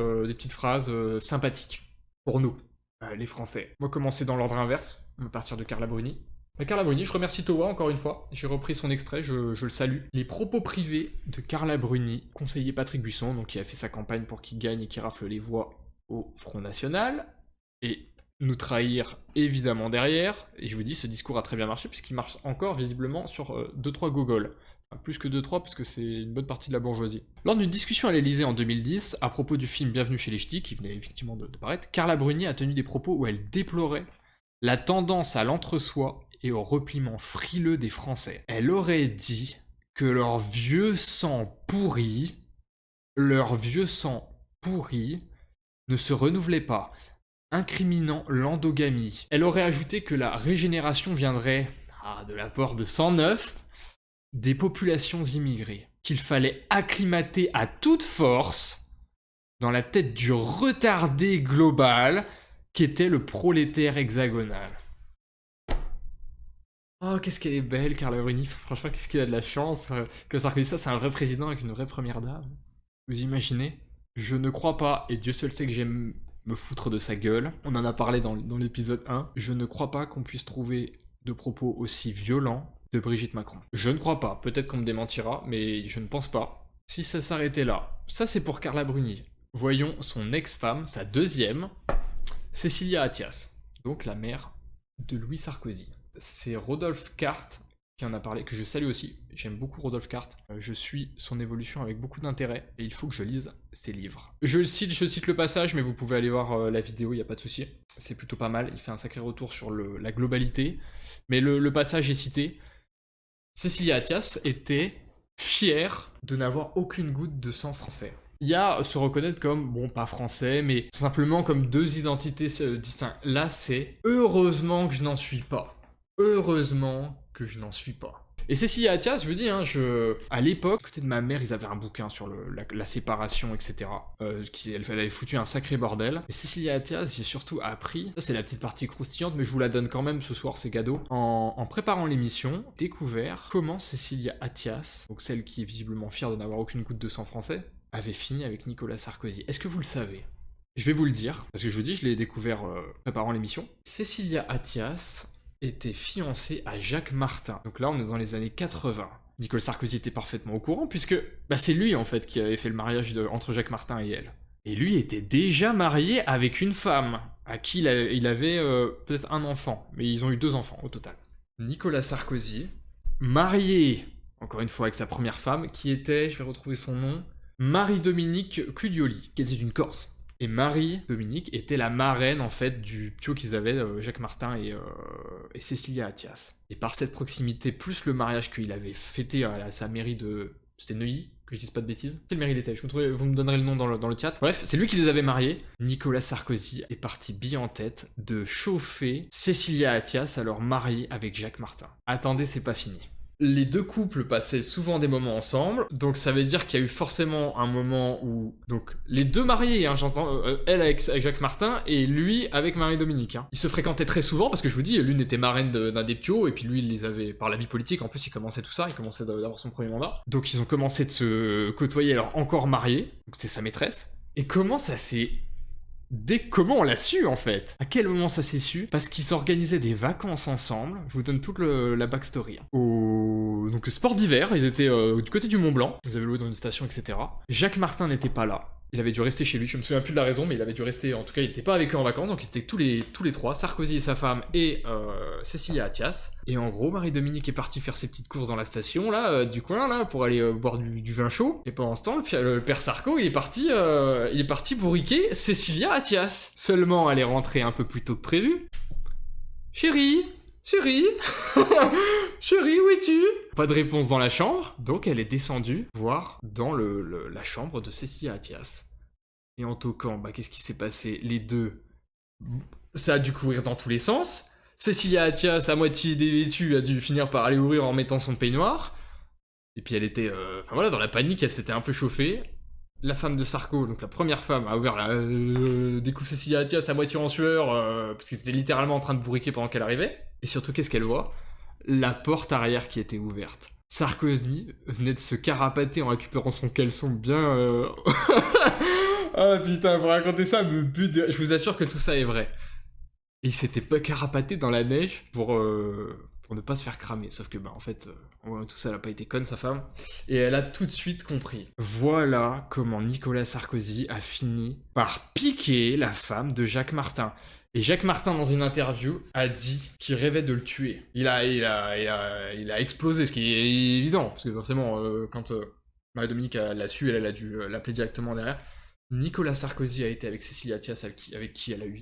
sympathiques pour nous, les Français. On va commencer dans l'ordre inverse. On va partir de Carla Bruni. Carla Bruni, je remercie Towa encore une fois. J'ai repris son extrait, je le salue. Les propos privés de Carla Bruni, conseiller Patrick Buisson, donc qui a fait sa campagne pour qu'il gagne et qu'il rafle les voix au Front National. Et nous trahir évidemment derrière. Et je vous dis, ce discours a très bien marché, puisqu'il marche encore visiblement sur 2-3 gogoles. Enfin, plus que 2-3, parce que c'est une bonne partie de la bourgeoisie. Lors d'une discussion à l'Elysée en 2010, à propos du film Bienvenue chez les Ch'tis, qui venait effectivement de paraître, Carla Bruni a tenu des propos où elle déplorait la tendance à l'entre-soi et au repliement frileux des Français. Elle aurait dit que leur vieux sang pourri ne se renouvelait pas, incriminant l'endogamie. Elle aurait ajouté que la régénération viendrait de l'apport de sang neuf des populations immigrées, qu'il fallait acclimater à toute force dans la tête du retardé global qu'était le prolétaire hexagonal. Oh, qu'est-ce qu'elle est belle, Carla Bruni. Franchement, qu'est-ce qu'il a de la chance que Sarkozy, ça, c'est un vrai président avec une vraie première dame. Vous imaginez? Je ne crois pas, et Dieu seul sait que j'aime me foutre de sa gueule. On en a parlé dans l'épisode 1. Je ne crois pas qu'on puisse trouver de propos aussi violents de Brigitte Macron. Je ne crois pas. Peut-être qu'on me démentira, mais je ne pense pas. Si ça s'arrêtait là. Ça, c'est pour Carla Bruni. Voyons son ex-femme, sa deuxième, Cécilia Attias. Donc la mère de Louis Sarkozy. C'est Rodolphe Carte qui en a parlé, que je salue aussi. J'aime beaucoup Rodolphe Carte. Je suis son évolution avec beaucoup d'intérêt et il faut que je lise ses livres. Je cite le passage, mais vous pouvez aller voir la vidéo, il n'y a pas de souci. C'est plutôt pas mal, il fait un sacré retour sur la globalité. Mais le passage est cité. Cécilia Attias était fière de n'avoir aucune goutte de sang français. Il y a se reconnaître comme, bon, pas français, mais simplement comme deux identités distinctes. Là, c'est heureusement que je n'en suis pas. Heureusement que je n'en suis pas. Et Cécilia Attias, je vous dis, à l'époque, à côté de ma mère, ils avaient un bouquin sur la séparation, etc. Elle avait foutu un sacré bordel. Et Cécilia Attias, j'ai surtout appris, ça c'est la petite partie croustillante, mais je vous la donne quand même ce soir, c'est cadeau. En préparant l'émission, découvert comment Cécilia Attias, donc celle qui est visiblement fière de n'avoir aucune goutte de sang français, avait fini avec Nicolas Sarkozy. Est-ce que vous le savez? Je vais vous le dire, parce que je vous dis, je l'ai découvert préparant l'émission. Cécilia Attias était fiancée à Jacques Martin. Donc là, on est dans les années 80. Nicolas Sarkozy était parfaitement au courant, puisque c'est lui, en fait, qui avait fait le mariage entre Jacques Martin et elle. Et lui était déjà marié avec une femme, à qui il avait peut-être un enfant, mais ils ont eu 2 enfants au total. Nicolas Sarkozy, marié, encore une fois, avec sa première femme, qui était, je vais retrouver son nom, Marie-Dominique Cuglioli, qui était une Corse. Et Marie-Dominique était la marraine, en fait, du trio qu'ils avaient, Jacques Martin et Cécilia Attias. Et par cette proximité, plus le mariage qu'il avait fêté à sa mairie de... C'était Neuilly, que je dise pas de bêtises. Quelle mairie il était? Vous me donnerez le nom dans le chat. Bref, c'est lui qui les avait mariés. Nicolas Sarkozy est parti bille en tête de chauffer Cécilia Attias, alors mariée avec Jacques Martin. Attendez, c'est pas fini. Les deux couples passaient souvent des moments ensemble, donc ça veut dire qu'il y a eu forcément un moment où... Donc, les deux mariés, j'entends, elle avec Jacques Martin, et lui avec Marie-Dominique. Ils se fréquentaient très souvent, parce que je vous dis, l'une était marraine d'un des ptios, et puis lui, il les avait... Par la vie politique, en plus, il commençait tout ça, il commençait d'avoir son premier mandat. Donc ils ont commencé de se côtoyer, alors encore mariés, donc c'était sa maîtresse. Et comment ça s'est... Comment on l'a su, en fait? À quel moment ça s'est su? Parce qu'ils s'organisaient des vacances ensemble. Je vous donne toute la backstory. Donc sport d'hiver, ils étaient du côté du Mont Blanc. Ils avaient loué dans une station, etc. Jacques Martin n'était pas là. Il avait dû rester chez lui, je me souviens plus de la raison, mais il avait dû rester, en tout cas il était pas avec eux en vacances, donc c'était tous les 3, Sarkozy et sa femme et Cécilia Attias. Et en gros, Marie-Dominique est partie faire ses petites courses dans la station, là, du coin, là, pour aller boire du vin chaud. Et pendant ce temps, le père Sarko, il est parti bourriquer Cécilia Attias. Seulement, elle est rentrée un peu plus tôt que prévu. Chérie, chérie, où es-tu? Pas de réponse dans la chambre, donc elle est descendue voir dans la chambre de Cécilia Attias. Et en toquant, qu'est-ce qui s'est passé? Les deux, ça a dû courir dans tous les sens. Cécilia Attias, à moitié dévêtue, a dû finir par aller ouvrir en mettant son peignoir. Et puis elle était, dans la panique, elle s'était un peu chauffée. La femme de Sarko, donc la première femme, a ouvert découvre Cécilia Attias à moitié en sueur, parce qu'elle était littéralement en train de bourriquer pendant qu'elle arrivait. Et surtout, qu'est-ce qu'elle voit? la porte arrière qui était ouverte. Sarkozy venait de se carapater en récupérant son caleçon bien... Ah putain, vous racontez ça, je vous assure que tout ça est vrai. Et il s'était pas carapaté dans la neige pour ne pas se faire cramer. Sauf que, en fait, tout ça, elle a pas été conne, sa femme. Et elle a tout de suite compris. Voilà comment Nicolas Sarkozy a fini par piquer la femme de Jacques Martin. Et Jacques Martin, dans une interview, a dit qu'il rêvait de le tuer. Il a explosé, ce qui est évident. Parce que forcément, quand Marie-Dominique l'a su, elle a dû l'appeler directement derrière. Nicolas Sarkozy a été avec Cécilia Attias, avec qui elle a eu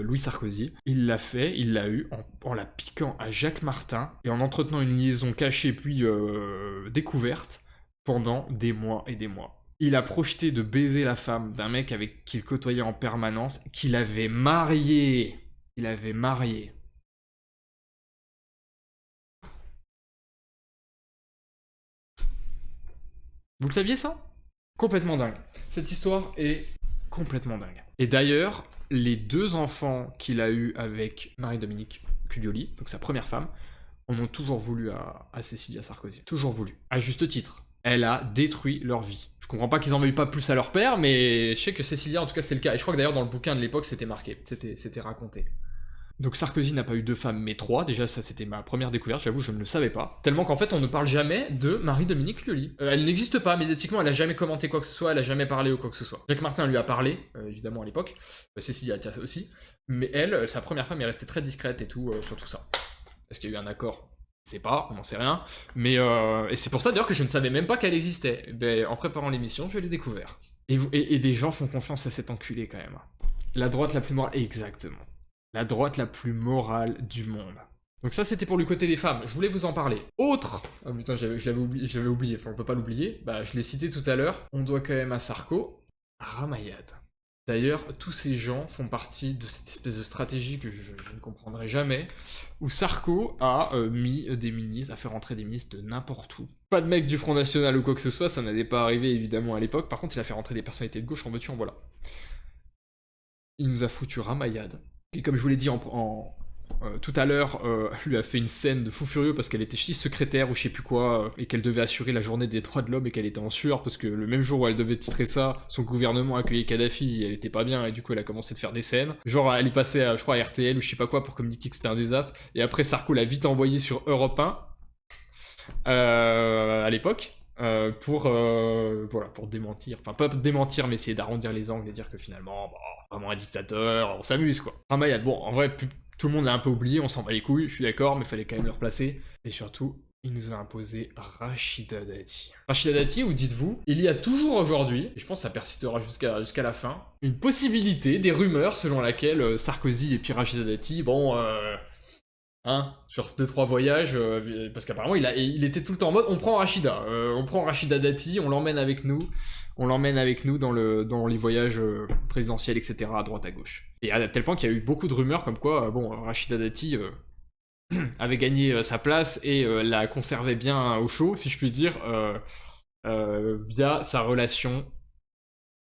Louis Sarkozy. Il l'a fait, il l'a eu en la piquant à Jacques Martin et en entretenant une liaison cachée puis découverte pendant des mois et des mois. Il a projeté de baiser la femme d'un mec avec qui il côtoyait en permanence, qu'il avait marié. Il avait marié. Vous le saviez ça ? Complètement dingue. Cette histoire est complètement dingue. Et d'ailleurs, les 2 enfants qu'il a eus avec Marie-Dominique Cuglioli, donc sa première femme, en ont toujours voulu à Cécilia Sarkozy. Toujours voulu. À juste titre. Elle a détruit leur vie. Je comprends pas qu'ils en veuillent pas plus à leur père, mais je sais que Cécilia, en tout cas, c'était le cas. Et je crois que d'ailleurs, dans le bouquin de l'époque, c'était marqué. C'était raconté. Donc Sarkozy n'a pas eu 2 femmes, mais 3. Déjà, ça, c'était ma première découverte, j'avoue, je ne le savais pas. Tellement qu'en fait, on ne parle jamais de Marie-Dominique Cuglioli. Elle n'existe pas, médiatiquement, elle a jamais commenté quoi que ce soit, elle a jamais parlé ou quoi que ce soit. Jacques Martin lui a parlé, évidemment, à l'époque. Cécilia Attias aussi. Mais elle, sa première femme, est restée très discrète et tout, sur tout ça. Est-ce qu'il y a eu un accord ? Je sais pas, on n'en sait rien. Mais, et c'est pour ça, d'ailleurs, que je ne savais même pas qu'elle existait. Ben, en préparant l'émission, je l'ai découvert. Et des gens font confiance à cet enculé, quand même. La droite la plus morale... Exactement. La droite la plus morale du monde. Donc ça, c'était pour le côté des femmes. Je voulais vous en parler. Autre... Oh putain, je l'avais oublié. Enfin, on peut pas l'oublier. Bah, je l'ai cité tout à l'heure. On doit quand même à Sarko, Ramayad. D'ailleurs, tous ces gens font partie de cette espèce de stratégie que je ne comprendrai jamais, où Sarko a mis des ministres, a fait rentrer des ministres de n'importe où. Pas de mec du Front National ou quoi que ce soit, ça n'allait pas arriver évidemment à l'époque. Par contre, il a fait rentrer des personnalités de gauche en veux-tu en voilà. Il nous a foutu Ramayad. Et comme je vous l'ai dit tout à l'heure, lui a fait une scène de fou furieux parce qu'elle était secrétaire ou je sais plus quoi, et qu'elle devait assurer la journée des droits de l'homme et qu'elle était en sueur parce que le même jour où elle devait titrer ça, son gouvernement accueillait Kadhafi, elle était pas bien et du coup elle a commencé de faire des scènes. Genre elle est passée à, je crois, à RTL ou je sais pas quoi pour communiquer que c'était un désastre, et après Sarko l'a vite envoyé sur Europe 1 à l'époque. Pour démentir, enfin pas démentir mais essayer d'arrondir les angles et dire que finalement, vraiment un dictateur, on s'amuse quoi. Ramayad, bon en vrai tout le monde l'a un peu oublié, on s'en bat les couilles, je suis d'accord, mais fallait quand même le replacer. Et surtout, il nous a imposé Rachida Dati. Rachida Dati, où dites-vous, il y a toujours aujourd'hui, et je pense que ça persistera jusqu'à la fin, une possibilité, des rumeurs selon laquelle Sarkozy et puis Rachida Dati, sur 2-3 voyages, parce qu'apparemment il était tout le temps en mode on prend Rachida Dati, on l'emmène avec nous dans les voyages présidentiels, etc., à droite à gauche. Et à tel point qu'il y a eu beaucoup de rumeurs comme quoi Rachida Dati avait gagné sa place et la conservait bien au chaud, si je puis dire, via sa relation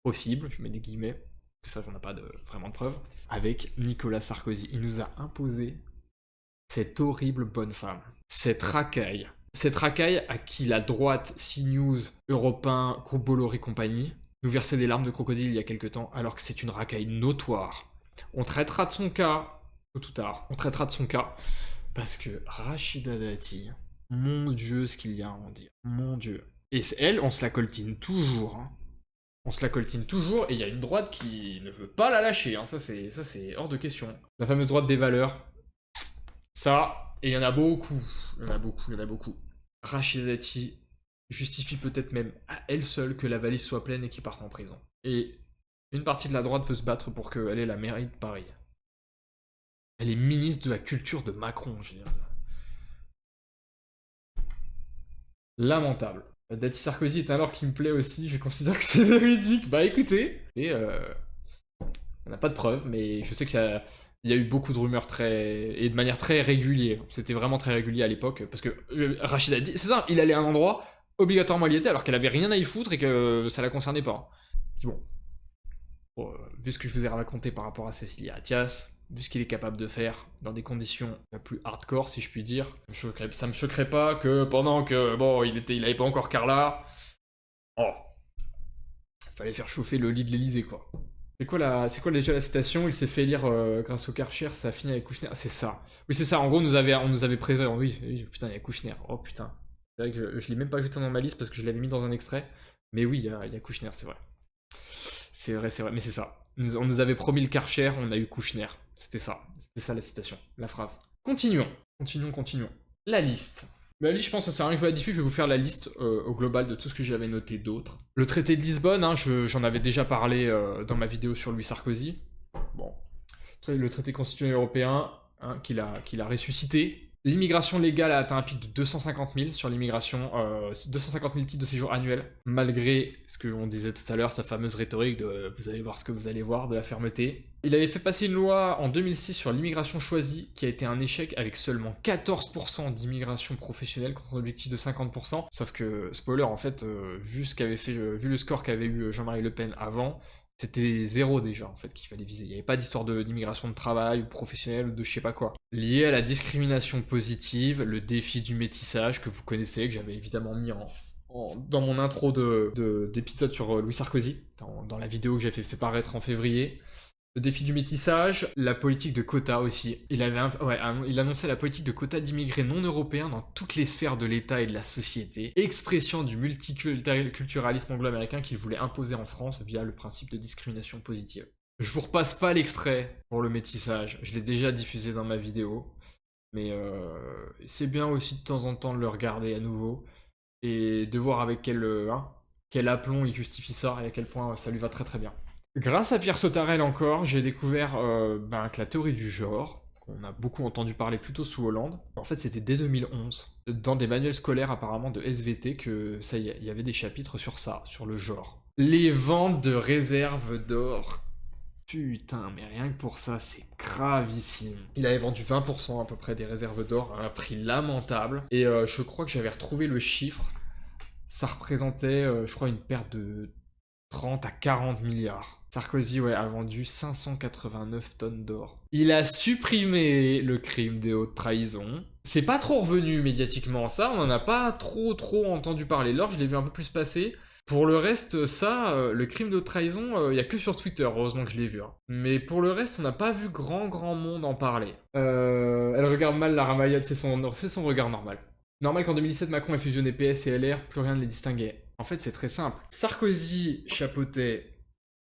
possible, je mets des guillemets, parce que ça on n'a pas vraiment de preuves, avec Nicolas Sarkozy. Il nous a imposé cette horrible bonne femme, cette racaille à qui la droite, CNews, Europe 1, Groupe Bolloré compagnie nous versait des larmes de crocodile il y a quelque temps, alors que c'est une racaille notoire. On traitera de son cas, tôt ou tard, parce que Rachida Dati, mon Dieu, ce qu'il y a à en dire, mon Dieu. Et elle, on se la coltine toujours, hein. On se la coltine toujours, et il y a une droite qui ne veut pas la lâcher, hein. Ça c'est hors de question. La fameuse droite des valeurs. Ça, et il y en a beaucoup. Rachida Dati justifie peut-être même à elle seule que la valise soit pleine et qu'il parte en prison. Et une partie de la droite veut se battre pour qu'elle ait la mairie de Paris. Elle est ministre de la culture de Macron, je veux dire. Lamentable. Dati Sarkozy est un lore qui me plaît aussi, je considère que c'est véridique. Bah écoutez, on n'a pas de preuves, mais je sais qu'il y a eu beaucoup de rumeurs et de manière très régulière. C'était vraiment très régulier à l'époque, parce que Rachida Dati, c'est ça, il allait à un endroit, obligatoirement il y était, alors qu'elle avait rien à y foutre et que ça la concernait pas. Bon, vu ce que je vous ai raconté par rapport à Cécilia Attias, vu ce qu'il est capable de faire dans des conditions la plus hardcore, si je puis dire, ça me choquerait pas que pendant que, bon, il avait pas encore Carla, oh, fallait faire chauffer le lit de l'Elysée, quoi. C'est quoi déjà la citation? Il s'est fait élire grâce au Karcher, ça a fini avec Kouchner. C'est ça. Oui, c'est ça. En gros, on nous avait présenté. Oui, putain, il y a Kouchner. Oh putain. C'est vrai que je l'ai même pas ajouté dans ma liste parce que je l'avais mis dans un extrait. Mais oui, il y a Kouchner, c'est vrai. C'est vrai. Mais c'est ça. On nous avait promis le Karcher, on a eu Kouchner. C'était ça. C'était ça la citation, la phrase. Continuons. La liste. La liste, je pense que ça sert à rien que je vous la diffuse, je vais vous faire la liste au global de tout ce que j'avais noté d'autre. Le traité de Lisbonne, hein, j'en avais déjà parlé dans ma vidéo sur Louis Sarkozy. Bon. Le traité constitutionnel européen, hein, qu'il a ressuscité. L'immigration légale a atteint un pic de 250 000 sur l'immigration, 250 000 titres de séjour annuels, malgré ce qu'on disait tout à l'heure, sa fameuse rhétorique de « vous allez voir ce que vous allez voir », de la fermeté. Il avait fait passer une loi en 2006 sur l'immigration choisie, qui a été un échec avec seulement 14% d'immigration professionnelle contre un objectif de 50%. Sauf que, spoiler, en fait, vu le score qu'avait eu Jean-Marie Le Pen avant, c'était 0 déjà, en fait, qu'il fallait viser. Il n'y avait pas d'histoire d'immigration de travail, ou professionnelle, ou de je sais pas quoi. Lié à la discrimination positive, le défi du métissage, que vous connaissez, que j'avais évidemment mis dans mon intro d'épisode sur Louis Sarkozy, dans la vidéo que j'avais fait paraître en février. Le défi du métissage, la politique de quotas aussi. Il annonçait la politique de quotas d'immigrés non européens dans toutes les sphères de l'État et de la société. Expression du multiculturalisme anglo-américain qu'il voulait imposer en France via le principe de discrimination positive. Je vous repasse pas l'extrait pour le métissage, je l'ai déjà diffusé dans ma vidéo. Mais c'est bien aussi de temps en temps de le regarder à nouveau et de voir avec quel aplomb il justifie ça et à quel point ça lui va très très bien. Grâce à Pierre Sautarel encore, j'ai découvert que la théorie du genre, qu'on a beaucoup entendu parler plutôt sous Hollande, en fait c'était dès 2011, dans des manuels scolaires apparemment de SVT, que ça y est, il y avait des chapitres sur ça, sur le genre. Les ventes de réserves d'or. Putain, mais rien que pour ça, c'est gravissime. Il avait vendu 20% à peu près des réserves d'or à un prix lamentable, et je crois que j'avais retrouvé le chiffre, ça représentait, je crois, une perte de 30 à 40 milliards. Sarkozy, a vendu 589 tonnes d'or. Il a supprimé le crime de haute trahison. C'est pas trop revenu médiatiquement, ça, on en a pas trop entendu parler. L'or, je l'ai vu un peu plus passer. Pour le reste, ça, le crime de haute trahison, il y a que sur Twitter, heureusement que je l'ai vu. Hein. Mais pour le reste, on n'a pas vu grand monde en parler. Elle regarde mal la ramaillade, c'est son regard normal. Normal qu'en 2017, Macron ait fusionné PS et LR, plus rien ne les distinguait. En fait, c'est très simple. Sarkozy chapeautait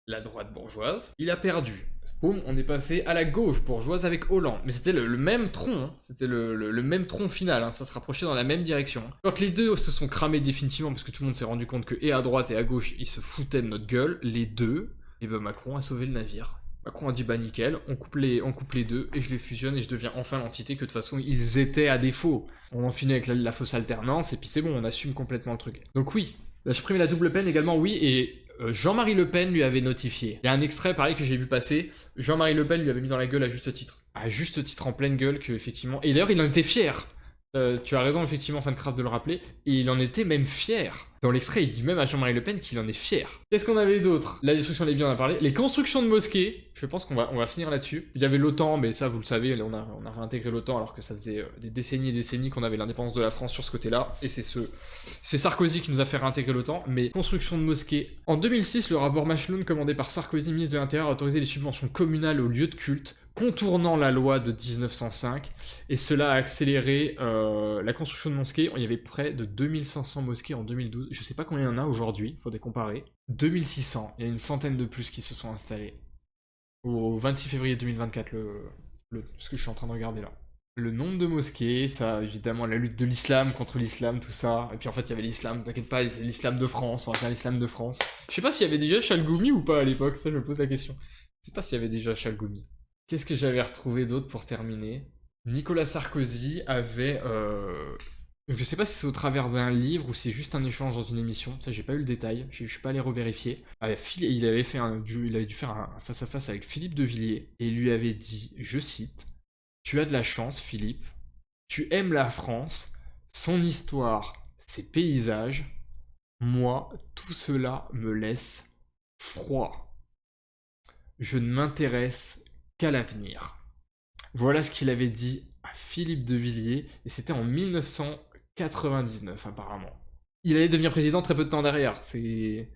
la droite bourgeoise, il a perdu. Boum, on est passé à la gauche bourgeoise avec Hollande. Mais c'était le même tronc, hein. C'était le même tronc final, hein. Ça se rapprochait dans la même direction. Quand les deux se sont cramés définitivement, parce que tout le monde s'est rendu compte que et à droite et à gauche, ils se foutaient de notre gueule, les deux, et ben Macron a sauvé le navire. Macron a dit bah nickel, on coupe les deux, et je les fusionne, et je deviens enfin l'entité que de toute façon ils étaient à défaut. On en finit avec la fausse alternance, et puis c'est bon, on assume complètement le truc. Donc oui, il a supprimé la double peine également, oui, et Jean-Marie Le Pen lui avait notifié. Il y a un extrait pareil que j'ai vu passer, Jean-Marie Le Pen lui avait mis dans la gueule à juste titre. À juste titre en pleine gueule que effectivement... Et d'ailleurs il en était fier. Tu as raison effectivement, Fancraft, de le rappeler, et il en était même fier. Dans l'extrait, il dit même à Jean-Marie Le Pen qu'il en est fier. Qu'est-ce qu'on avait d'autre? La destruction des biens, on en a parlé. Les constructions de mosquées, je pense qu'on va finir là-dessus. Il y avait l'OTAN, mais ça, vous le savez, on a réintégré l'OTAN alors que ça faisait des décennies et décennies qu'on avait l'indépendance de la France sur ce côté-là. Et c'est Sarkozy qui nous a fait réintégrer l'OTAN. Mais construction de mosquées. En 2006, le rapport Macheloun, commandé par Sarkozy, ministre de l'Intérieur, a autorisé les subventions communales aux lieux de culte, contournant la loi de 1905, et cela a accéléré la construction de mosquées. Il y avait près de 2500 mosquées en 2012, je sais pas combien il y en a aujourd'hui, faudrait comparer. 2600, il y a une centaine de plus qui se sont installés. Au 26 février 2024, ce que je suis en train de regarder là. Le nombre de mosquées, ça, évidemment, la lutte de l'islam contre l'islam, tout ça. Et puis en fait, il y avait l'islam, t'inquiète pas, c'est l'islam de France, on va faire l'islam de France. Je sais pas s'il y avait déjà Chalgoumi ou pas à l'époque, ça je me pose la question. Je sais pas s'il y avait déjà Chalgoumi. Qu'est-ce que j'avais retrouvé d'autre pour terminer? Nicolas Sarkozy avait... Je sais pas si c'est au travers d'un livre ou c'est juste un échange dans une émission, ça j'ai pas eu le détail, je suis pas allé revérifier. Il avait dû faire un face-à-face avec Philippe de Villiers et il lui avait dit, je cite, « Tu as de la chance, Philippe, tu aimes la France, son histoire, ses paysages, moi, tout cela me laisse froid. Je ne m'intéresse qu'à l'avenir. » Voilà ce qu'il avait dit à Philippe de Villiers, et c'était en 1999 apparemment. Il allait devenir président très peu de temps derrière, c'est...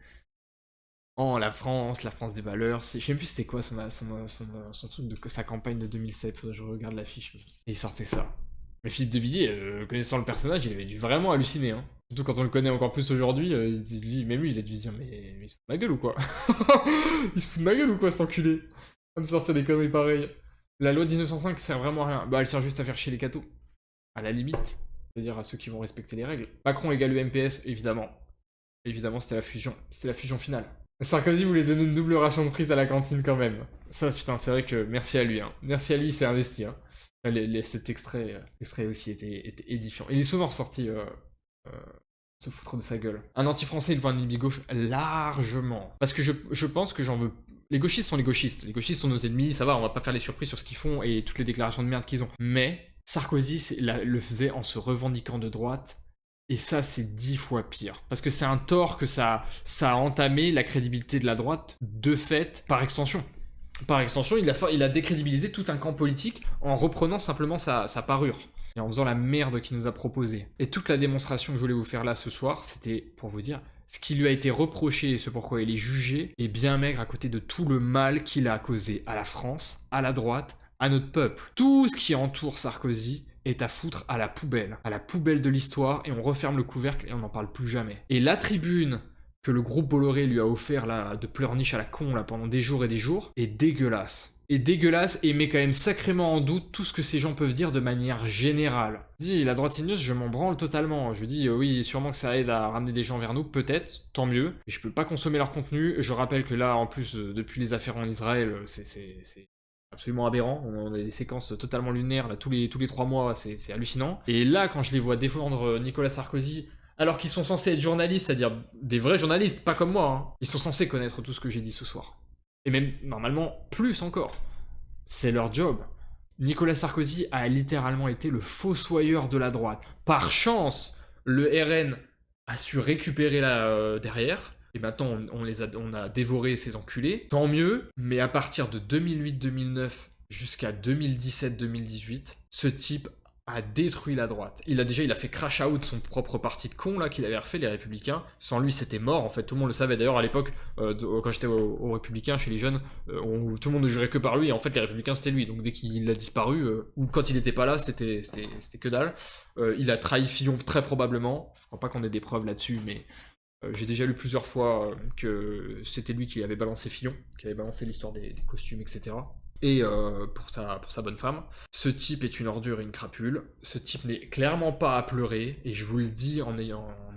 Oh, la France des valeurs, je sais même plus c'était quoi son truc de sa campagne de 2007, faudrait que je regarde l'affiche, et il sortait ça. Mais Philippe de Villiers, connaissant le personnage, il avait dû vraiment halluciner, hein. Surtout quand on le connaît encore plus aujourd'hui, même lui, il a dû se dire, mais il se fout de ma gueule ou quoi? Il se fout de ma gueule ou quoi, cet enculé? À me sortir des conneries pareilles. La loi de 1905 sert vraiment à rien. Bah, elle sert juste à faire chier les cathos. À la limite. C'est-à-dire à ceux qui vont respecter les règles. Macron égale UMPS, évidemment. Évidemment, c'était la fusion. C'était la fusion finale. Sarkozy voulait donner une double ration de frites à la cantine quand même. Ça, putain, c'est vrai que merci à lui, hein. Merci à lui, il s'est investi, hein. Cet extrait aussi était édifiant. Il est souvent ressorti se foutre de sa gueule. Un anti-français, il voit un ennemi gauche largement. Parce que je pense que j'en veux... Les gauchistes sont les gauchistes. Les gauchistes sont nos ennemis, ça va, on va pas faire les surprises sur ce qu'ils font et toutes les déclarations de merde qu'ils ont. Mais Sarkozy le faisait en se revendiquant de droite. Et ça, c'est 10 fois pire. Parce que c'est un tort que ça a entamé la crédibilité de la droite, de fait, par extension. Par extension, il a décrédibilisé tout un camp politique en reprenant simplement sa parure. Et en faisant la merde qu'il nous a proposée. Et toute la démonstration que je voulais vous faire là ce soir, c'était pour vous dire, ce qui lui a été reproché et ce pourquoi il est jugé est bien maigre à côté de tout le mal qu'il a causé à la France, à la droite, à notre peuple. Tout ce qui entoure Sarkozy est à foutre à la poubelle de l'histoire, et on referme le couvercle et on n'en parle plus jamais. Et la tribune que le groupe Bolloré lui a offert là, de pleurniche à la con là, pendant des jours et des jours, est dégueulasse. Et met quand même sacrément en doute tout ce que ces gens peuvent dire de manière générale. Dis, la droite igneuse, je m'en branle totalement. Je dis, oui, sûrement que ça aide à ramener des gens vers nous, peut-être, tant mieux. Et je peux pas consommer leur contenu. Je rappelle que là, en plus, depuis les affaires en Israël, c'est absolument aberrant. On a des séquences totalement lunaires, là, tous les 3 mois, c'est hallucinant. Et là, quand je les vois défendre Nicolas Sarkozy, alors qu'ils sont censés être journalistes, c'est-à-dire des vrais journalistes, pas comme moi, hein, ils sont censés connaître tout ce que j'ai dit ce soir. Et même, normalement, plus encore. C'est leur job. Nicolas Sarkozy a littéralement été le fossoyeur de la droite. Par chance, le RN a su récupérer derrière. Et maintenant, on a dévoré ces enculés. Tant mieux. Mais à partir de 2008-2009 jusqu'à 2017-2018, ce type a détruit la droite. Il a fait crash out son propre parti de con là qu'il avait refait, les Républicains. Sans lui, c'était mort. En fait, tout le monde le savait. D'ailleurs, à l'époque, quand j'étais aux Républicains, chez les jeunes, tout le monde ne jurait que par lui. Et en fait, les Républicains, c'était lui. Donc dès qu'il a disparu, ou quand il n'était pas là, c'était que dalle. Il a trahi Fillon très probablement. Je crois pas qu'on ait des preuves là-dessus, mais j'ai déjà lu plusieurs fois que c'était lui qui avait balancé Fillon, qui avait balancé l'histoire des costumes, etc. Et pour sa bonne femme. Ce type est une ordure et une crapule. Ce type n'est clairement pas à pleurer. Et je vous le dis en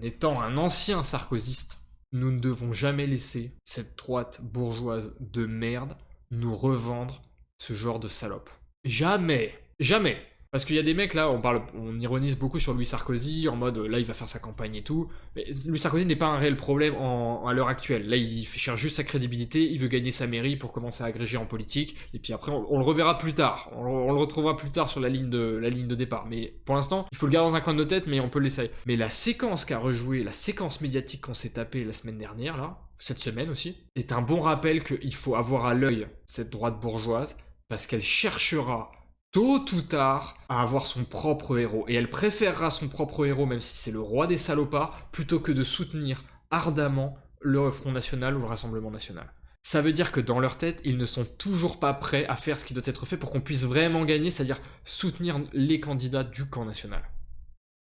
étant un ancien sarkozyste, nous ne devons jamais laisser cette droite bourgeoise de merde nous revendre ce genre de salope. Jamais. Jamais. Parce qu'il y a des mecs là, on ironise beaucoup sur Louis Sarkozy, en mode là il va faire sa campagne et tout. Mais Louis Sarkozy n'est pas un réel problème à l'heure actuelle. Là il cherche juste sa crédibilité, il veut gagner sa mairie pour commencer à agréger en politique. Et puis après on le reverra plus tard. On le retrouvera plus tard sur la ligne de départ. Mais pour l'instant, il faut le garder dans un coin de nos têtes, mais on peut l'essayer. Mais la séquence qu'a rejouée, la séquence médiatique qu'on s'est tapée la semaine dernière là, cette semaine aussi, est un bon rappel qu'il faut avoir à l'œil cette droite bourgeoise, parce qu'elle cherchera tôt ou tard à avoir son propre héros. Et elle préférera son propre héros, même si c'est le roi des salopards, plutôt que de soutenir ardemment le Front National ou le Rassemblement National. Ça veut dire que dans leur tête, ils ne sont toujours pas prêts à faire ce qui doit être fait pour qu'on puisse vraiment gagner, c'est-à-dire soutenir les candidats du camp national.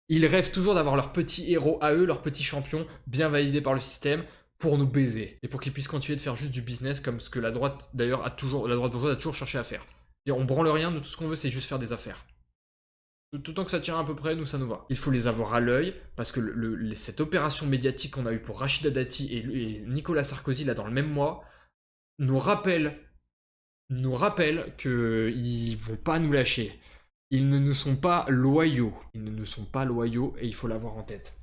Ils rêvent toujours d'avoir leur petit héros à eux, leur petit champion, bien validé par le système, pour nous baiser. Et pour qu'ils puissent continuer de faire juste du business, comme ce que la droite, d'ailleurs, la droite bourgeoise a toujours cherché à faire. On branle rien, nous tout ce qu'on veut c'est juste faire des affaires. Tout tant que ça tient à peu près, nous ça nous va. Il faut les avoir à l'œil, parce que cette opération médiatique qu'on a eue pour Rachida Dati et Nicolas Sarkozy là dans le même mois, nous rappelle qu'ils vont pas nous lâcher. Ils ne nous sont pas loyaux. Ils ne nous sont pas loyaux et il faut l'avoir en tête.